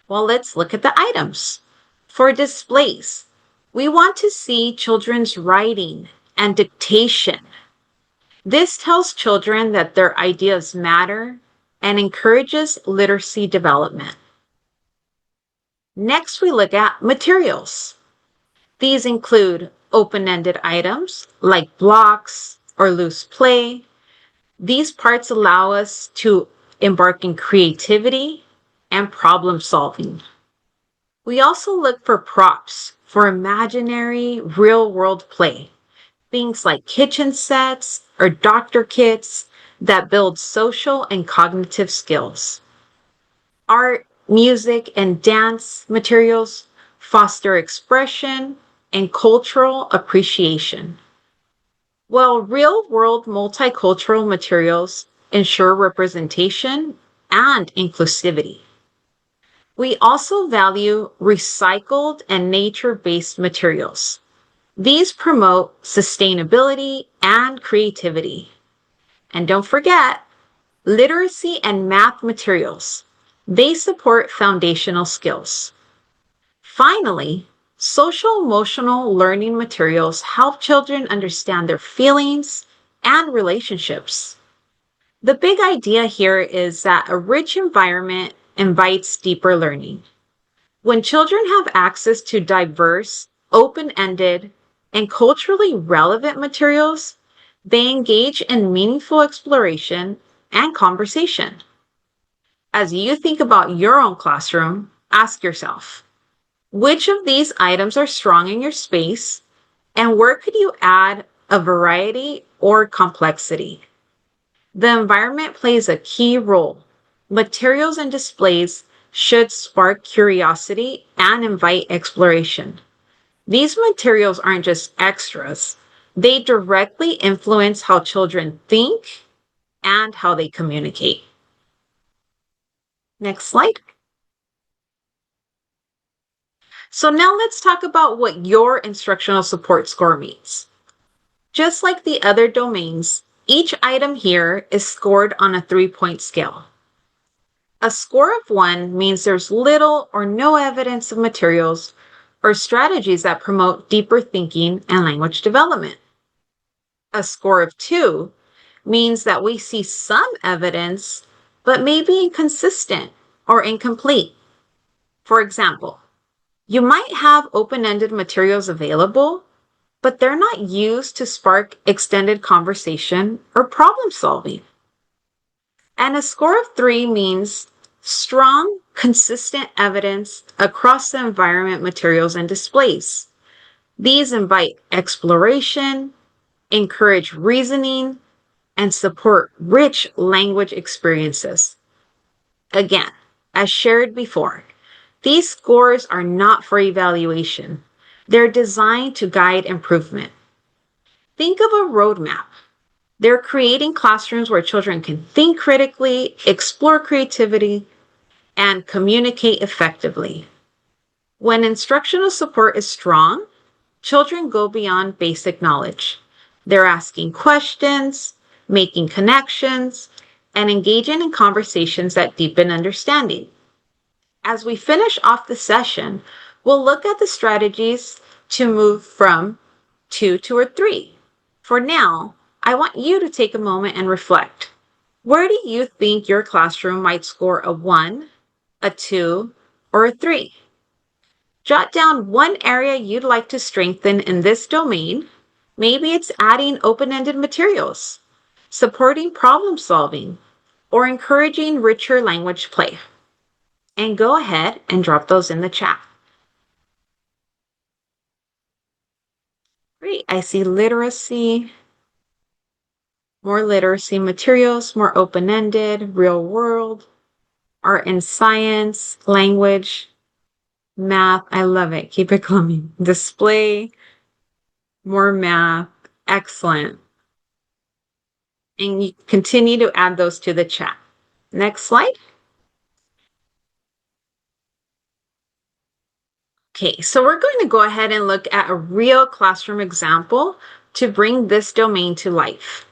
Well, let's look at the items. For displays, we want to see children's writing and dictation. This tells children that their ideas matter and encourages literacy development. Next, we look at materials. These include open-ended items like blocks or loose play. These parts allow us to embark in creativity and problem solving. We also look for props for imaginary real-world play. Things like kitchen sets or doctor kits that build social and cognitive skills. Art, music, and dance materials foster expression and cultural appreciation, while real-world multicultural materials ensure representation and inclusivity. We also value recycled and nature-based materials. These promote sustainability and creativity. And don't forget, literacy and math materials. They support foundational skills. Finally, social emotional learning materials help children understand their feelings and relationships. The big idea here is that a rich environment invites deeper learning. When children have access to diverse, open-ended, and culturally relevant materials, they engage in meaningful exploration and conversation. As you think about your own classroom, ask yourself, which of these items are strong in your space, and where could you add a variety or complexity? The environment plays a key role. Materials and displays should spark curiosity and invite exploration. These materials aren't just extras. They directly influence how children think and how they communicate. Next slide. So now let's talk about what your instructional support score means. Just like the other domains, each item here is scored on a 3-point scale. A score of 1 means there's little or no evidence of materials or strategies that promote deeper thinking and language development. A score of 2 means that we see some evidence, but maybe inconsistent or incomplete. For example, you might have open-ended materials available, but they're not used to spark extended conversation or problem solving. And a score of 3 means strong, consistent evidence across the environment, materials, and displays. These invite exploration, encourage reasoning, and support rich language experiences. Again, as shared before, these scores are not for evaluation. They're designed to guide improvement. Think of a roadmap. They're creating classrooms where children can think critically, explore creativity, and communicate effectively. When instructional support is strong, children go beyond basic knowledge. They're asking questions, making connections, and engaging in conversations that deepen understanding. As we finish off the session, we'll look at the strategies to move from 2 to a 3. For now, I want you to take a moment and reflect. Where do you think your classroom might score a 1, a 2, or a 3? Jot down one area you'd like to strengthen in this domain. Maybe it's adding open-ended materials, supporting problem solving, or encouraging richer language play. And go ahead and drop those in the chat. Great, I see literacy, more literacy materials, more open-ended, real world, art and science, language, math, I love it, keep it coming. Display, more math. Excellent. And you continue to add those to the chat. Next slide. Okay, so we're going to go ahead and look at a real classroom example to bring this domain to life.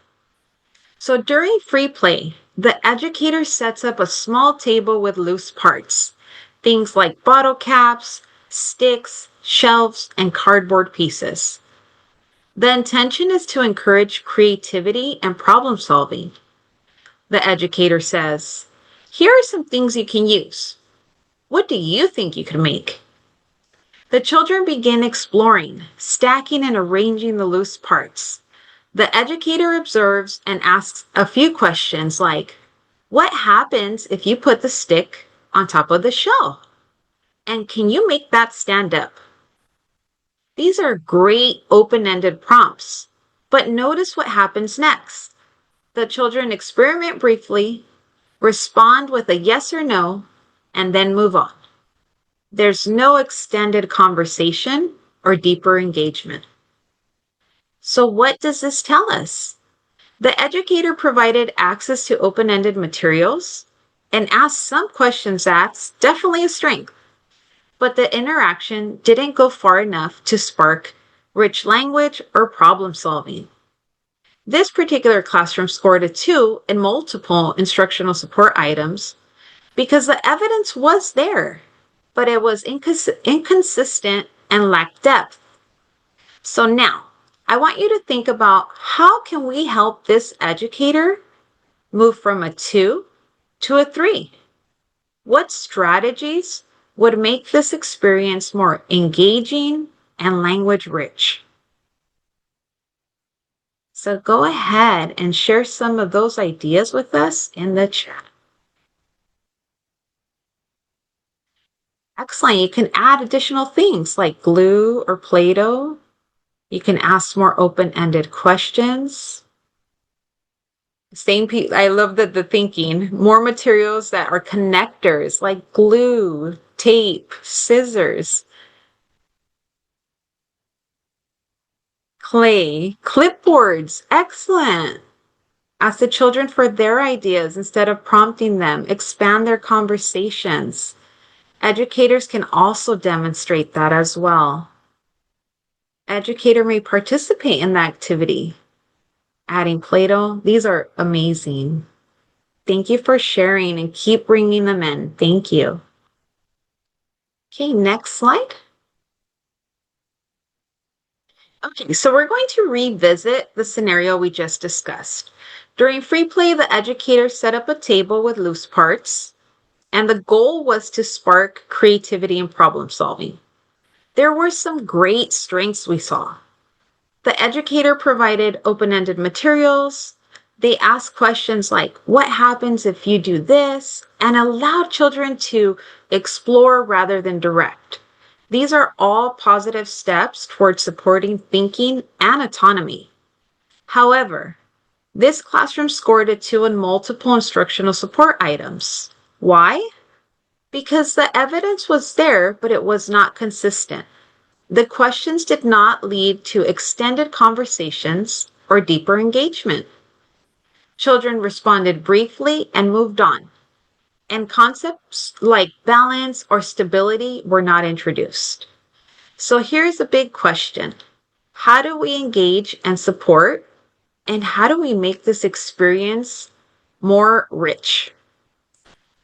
So during free play, the educator sets up a small table with loose parts, things like bottle caps, sticks, shelves, and cardboard pieces. The intention is to encourage creativity and problem solving. The educator says, "Here are some things you can use. What do you think you could make?" The children begin exploring, stacking and arranging the loose parts. The educator observes and asks a few questions like, "What happens if you put the stick on top of the shell? And can you make that stand up?" These are great open-ended prompts, but notice what happens next. The children experiment briefly, respond with a yes or no, and then move on. There's no extended conversation or deeper engagement. So what does this tell us? The educator provided access to open-ended materials and asked some questions. That's definitely a strength. But the interaction didn't go far enough to spark rich language or problem solving. This particular classroom scored a 2 in multiple instructional support items because the evidence was there, but it was inconsistent and lacked depth. So now, I want you to think about how can we help this educator move from a 2 to a 3? What strategies would make this experience more engaging and language rich? So go ahead and share some of those ideas with us in the chat. Excellent. You can add additional things like glue or Play-Doh. You can ask more open-ended questions. I love the thinking. More materials that are connectors like glue, tape, scissors, clay, clipboards. Excellent. Ask the children for their ideas instead of prompting them. Expand their conversations. Educators can also demonstrate that as well. Educator may participate in the activity. Adding Play-Doh, these are amazing. Thank you for sharing and keep bringing them in. Thank you. Okay, next slide. Okay, so we're going to revisit the scenario we just discussed. During free play, the educator set up a table with loose parts, and the goal was to spark creativity and problem solving. There were some great strengths we saw. The educator provided open-ended materials. They asked questions like, "What happens if you do this?" and allowed children to explore rather than direct. These are all positive steps towards supporting thinking and autonomy. However, this classroom scored a 2 in multiple instructional support items. Why? Because the evidence was there, but it was not consistent. The questions did not lead to extended conversations or deeper engagement. Children responded briefly and moved on, and concepts like balance or stability were not introduced. So here's a big question. How do we engage and support? And how do we make this experience more rich?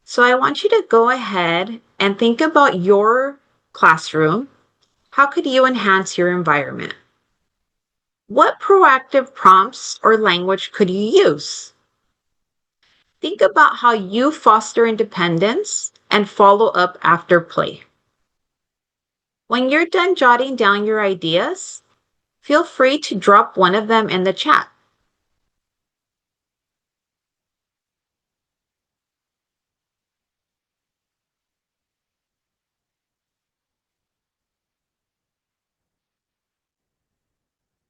So I want you to go ahead and think about your classroom. How could you enhance your environment? What proactive prompts or language could you use? Think about how you foster independence and follow up after play. When you're done jotting down your ideas, feel free to drop one of them in the chat.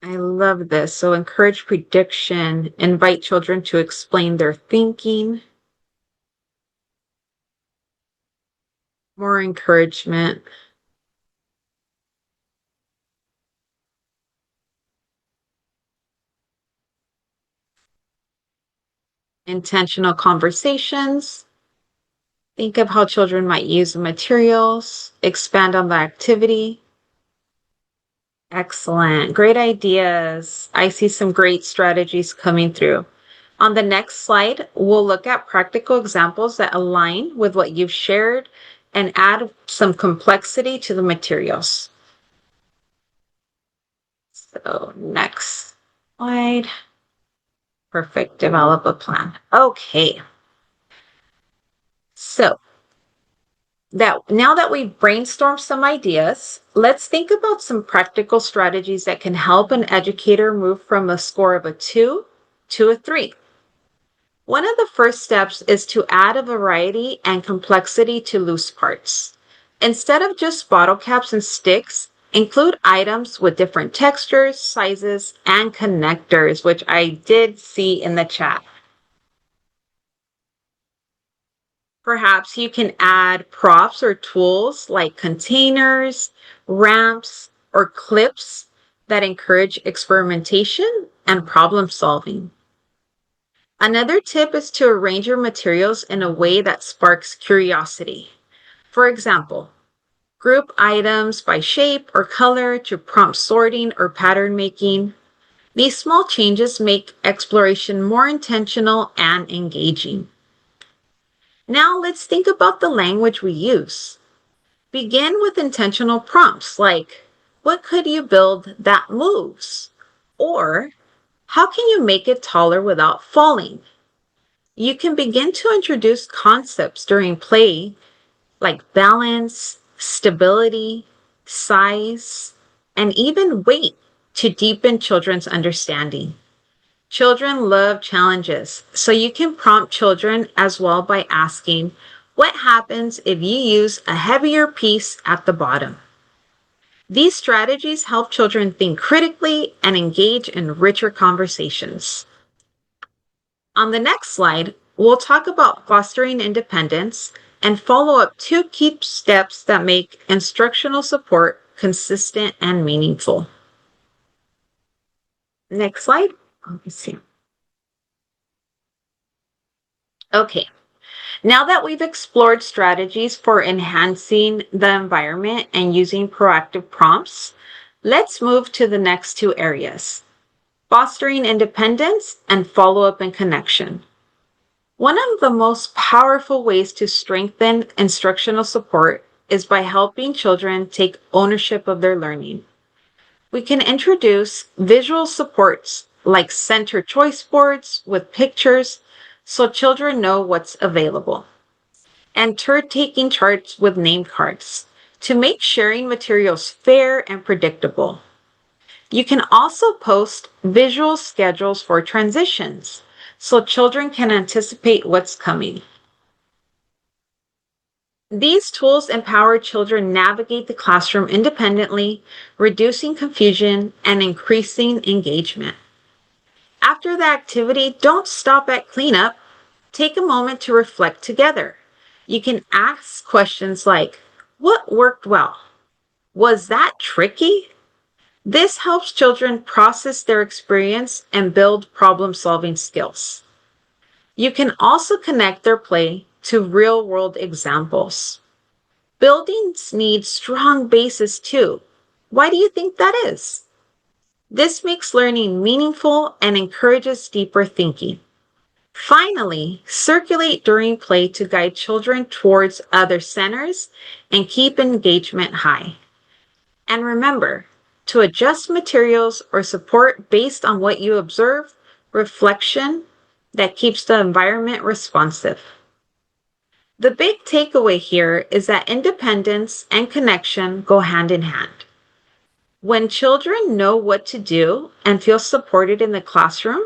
I love this. So encourage prediction, invite children to explain their thinking, more encouragement. Intentional conversations. Think of how children might use the materials, expand on the activity. Excellent. Great ideas. I see some great strategies coming through. On the next slide, we'll look at practical examples that align with what you've shared and add some complexity to the materials. So next slide. Perfect. Develop a plan. Okay. So now that we've brainstormed some ideas, let's think about some practical strategies that can help an educator move from a score of a 2 to a 3. One of the first steps is to add a variety and complexity to loose parts. Instead of just bottle caps and sticks, include items with different textures, sizes, and connectors, which I did see in the chat. Perhaps you can add props or tools like containers, ramps, or clips that encourage experimentation and problem solving. Another tip is to arrange your materials in a way that sparks curiosity. For example, group items by shape or color to prompt sorting or pattern making. These small changes make exploration more intentional and engaging. Now let's think about the language we use. Begin with intentional prompts like, what could you build that moves? Or, how can you make it taller without falling? You can begin to introduce concepts during play like balance, stability, size, and even weight to deepen children's understanding. Children love challenges, so you can prompt children as well by asking, what happens if you use a heavier piece at the bottom? These strategies help children think critically and engage in richer conversations. On the next slide, we'll talk about fostering independence and follow up 2 key steps that make instructional support consistent and meaningful. Next slide. Let's see. Okay, now that we've explored strategies for enhancing the environment and using proactive prompts, let's move to the next 2 areas, fostering independence and follow-up and connection. One of the most powerful ways to strengthen instructional support is by helping children take ownership of their learning. We can introduce visual supports like center choice boards with pictures so children know what's available, and turn-taking charts with name cards to make sharing materials fair and predictable. You can also post visual schedules for transitions so children can anticipate what's coming. These tools empower children navigate the classroom independently, reducing confusion and increasing engagement. After the activity, don't stop at cleanup. Take a moment to reflect together. You can ask questions like, what worked well? Was that tricky? This helps children process their experience and build problem-solving skills. You can also connect their play to real-world examples. Buildings need strong bases too. Why do you think that is? This makes learning meaningful and encourages deeper thinking. Finally, circulate during play to guide children towards other centers and keep engagement high. And remember to adjust materials or support based on what you observe, reflection that keeps the environment responsive. The big takeaway here is that independence and connection go hand in hand. When children know what to do and feel supported in the classroom,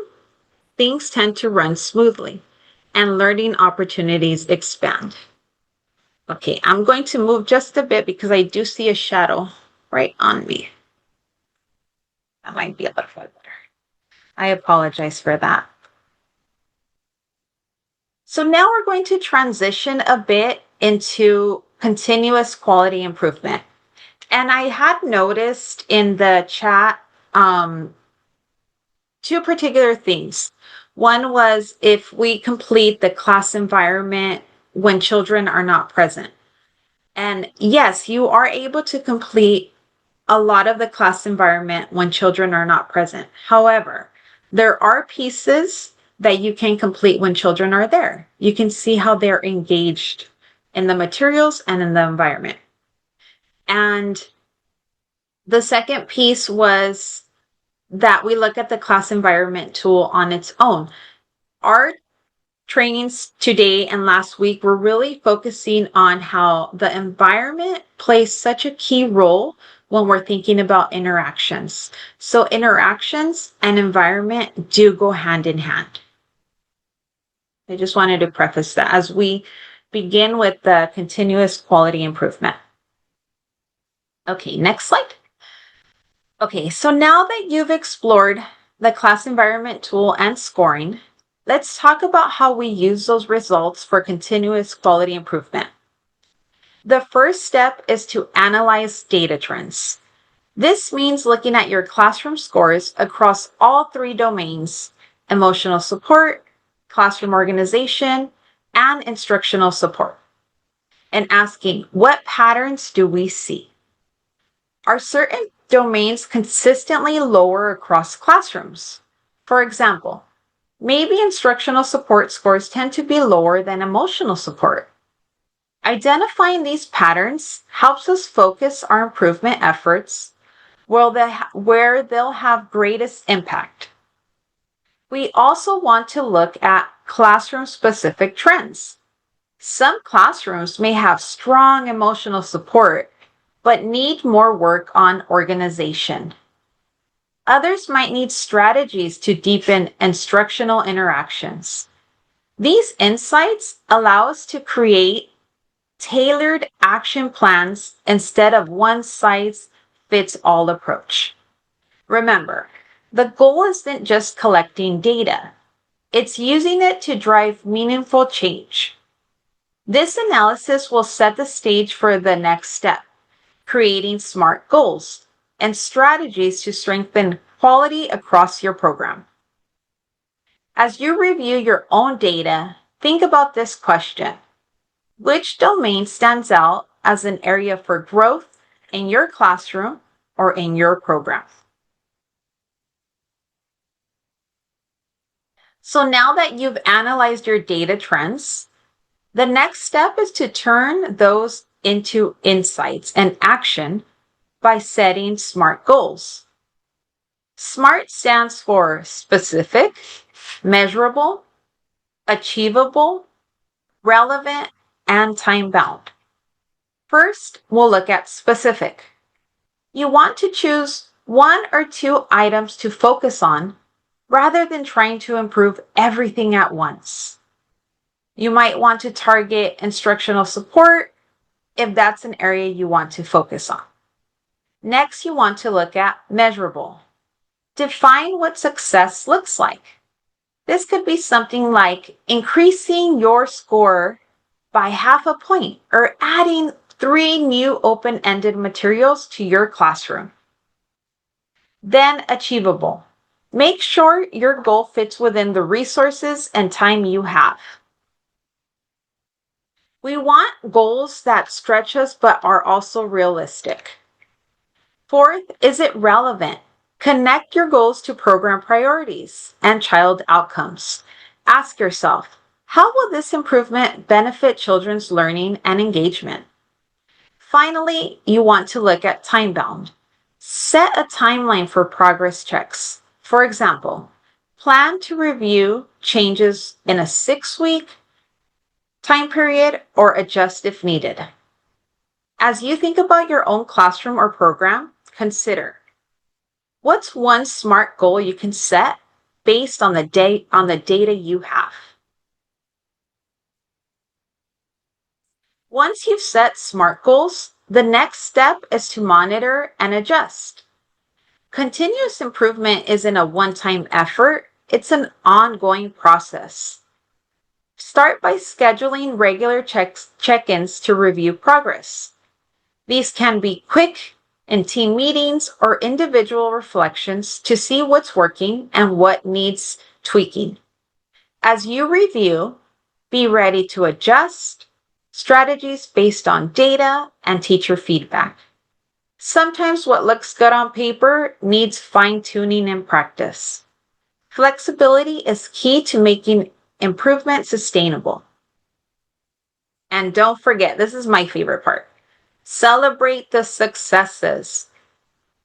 things tend to run smoothly and learning opportunities expand. Okay, I'm going to move just a bit because I do see a shadow right on me. That might be a little bit better. I apologize for that. So now we're going to transition a bit into continuous quality improvement. And I had noticed in the chat 2 particular things. One was if we complete the class environment when children are not present. And yes, you are able to complete a lot of the class environment when children are not present. However, there are pieces that you can complete when children are there. You can see how they're engaged in the materials and in the environment. And the second piece was that we look at the class environment tool on its own. Our trainings today and last week were really focusing on how the environment plays such a key role when we're thinking about interactions. So interactions and environment do go hand in hand. I just wanted to preface that as we begin with the continuous quality improvement. Okay, next slide. Okay, so now that you've explored the class environment tool and scoring, let's talk about how we use those results for continuous quality improvement. The first step is to analyze data trends. This means looking at your classroom scores across all three domains: emotional support, classroom organization, and instructional support, and asking, what patterns do we see? Are certain domains consistently lower across classrooms? For example, maybe instructional support scores tend to be lower than emotional support. Identifying these patterns helps us focus our improvement efforts where they'll have greatest impact. We also want to look at classroom-specific trends. Some classrooms may have strong emotional support, but need more work on organization. Others might need strategies to deepen instructional interactions. These insights allow us to create tailored action plans instead of one-size-fits-all approach. Remember, the goal isn't just collecting data. It's using it to drive meaningful change. This analysis will set the stage for the next step: creating SMART goals and strategies to strengthen quality across your program. As you review your own data, think about this question: which domain stands out as an area for growth in your classroom or in your program? So now that you've analyzed your data trends, the next step is to turn those into insights and action by setting SMART goals. SMART stands for specific, measurable, achievable, relevant, and time-bound. First, we'll look at specific. You want to choose one or two items to focus on rather than trying to improve everything at once. You might want to target instructional support if that's an area you want to focus on. Next, you want to look at measurable. Define what success looks like. This could be something like increasing your score by 0.5 point or adding 3 new open-ended materials to your classroom. Then achievable. Make sure your goal fits within the resources and time you have. We want goals that stretch us but are also realistic. Fourth, is it relevant? Connect your goals to program priorities and child outcomes. Ask yourself, how will this improvement benefit children's learning and engagement? Finally, you want to look at time-bound. Set a timeline for progress checks. For example, plan to review changes in a 6-week time period or adjust if needed. As you think about your own classroom or program, consider, what's one SMART goal you can set based on the data you have? Once you've set SMART goals, the next step is to monitor and adjust. Continuous improvement isn't a one-time effort, it's an ongoing process. Start by scheduling regular check-ins to review progress. These can be quick in team meetings or individual reflections to see what's working and what needs tweaking. As you review, be ready to adjust strategies based on data and teacher feedback. Sometimes what looks good on paper needs fine-tuning in practice. Flexibility is key to making improvement sustainable. And don't forget, this is my favorite part. Celebrate the successes.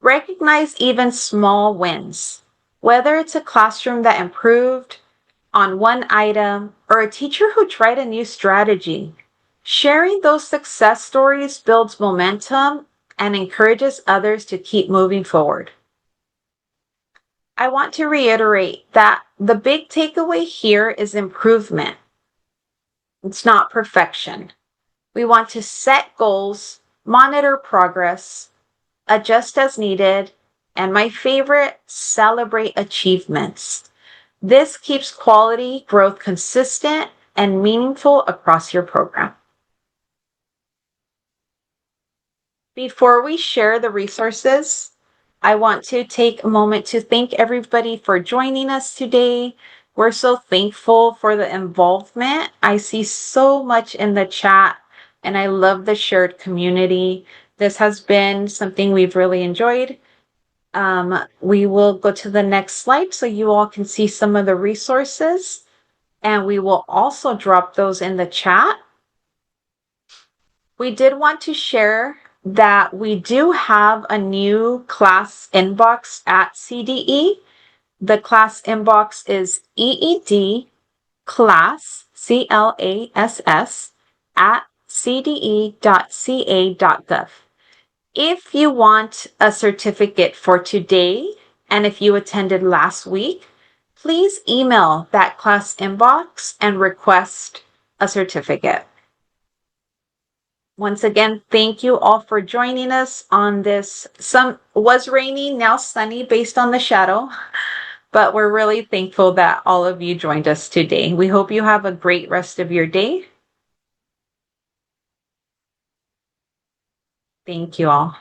Recognize even small wins, whether it's a classroom that improved on one item or a teacher who tried a new strategy. Sharing those success stories builds momentum and encourages others to keep moving forward. I want to reiterate that the big takeaway here is improvement. It's not perfection. We want to set goals, monitor progress, adjust as needed, and my favorite, celebrate achievements. This keeps quality growth consistent and meaningful across your program. Before we share the resources, I want to take a moment to thank everybody for joining us today. We're so thankful for the involvement. I see so much in the chat, and I love the shared community. This has been something we've really enjoyed. We will go to the next slide so you all can see some of the resources, and we will also drop those in the chat. We did want to share that we do have a new class inbox at CDE. The class inbox is EED class, CLASS, at cde.ca.gov. If you want a certificate for today, and if you attended last week, please email that class inbox and request a certificate. Once again, thank you all for joining us on this. Some was rainy, now sunny based on the shadow, but we're really thankful that all of you joined us today. We hope you have a great rest of your day. Thank you all.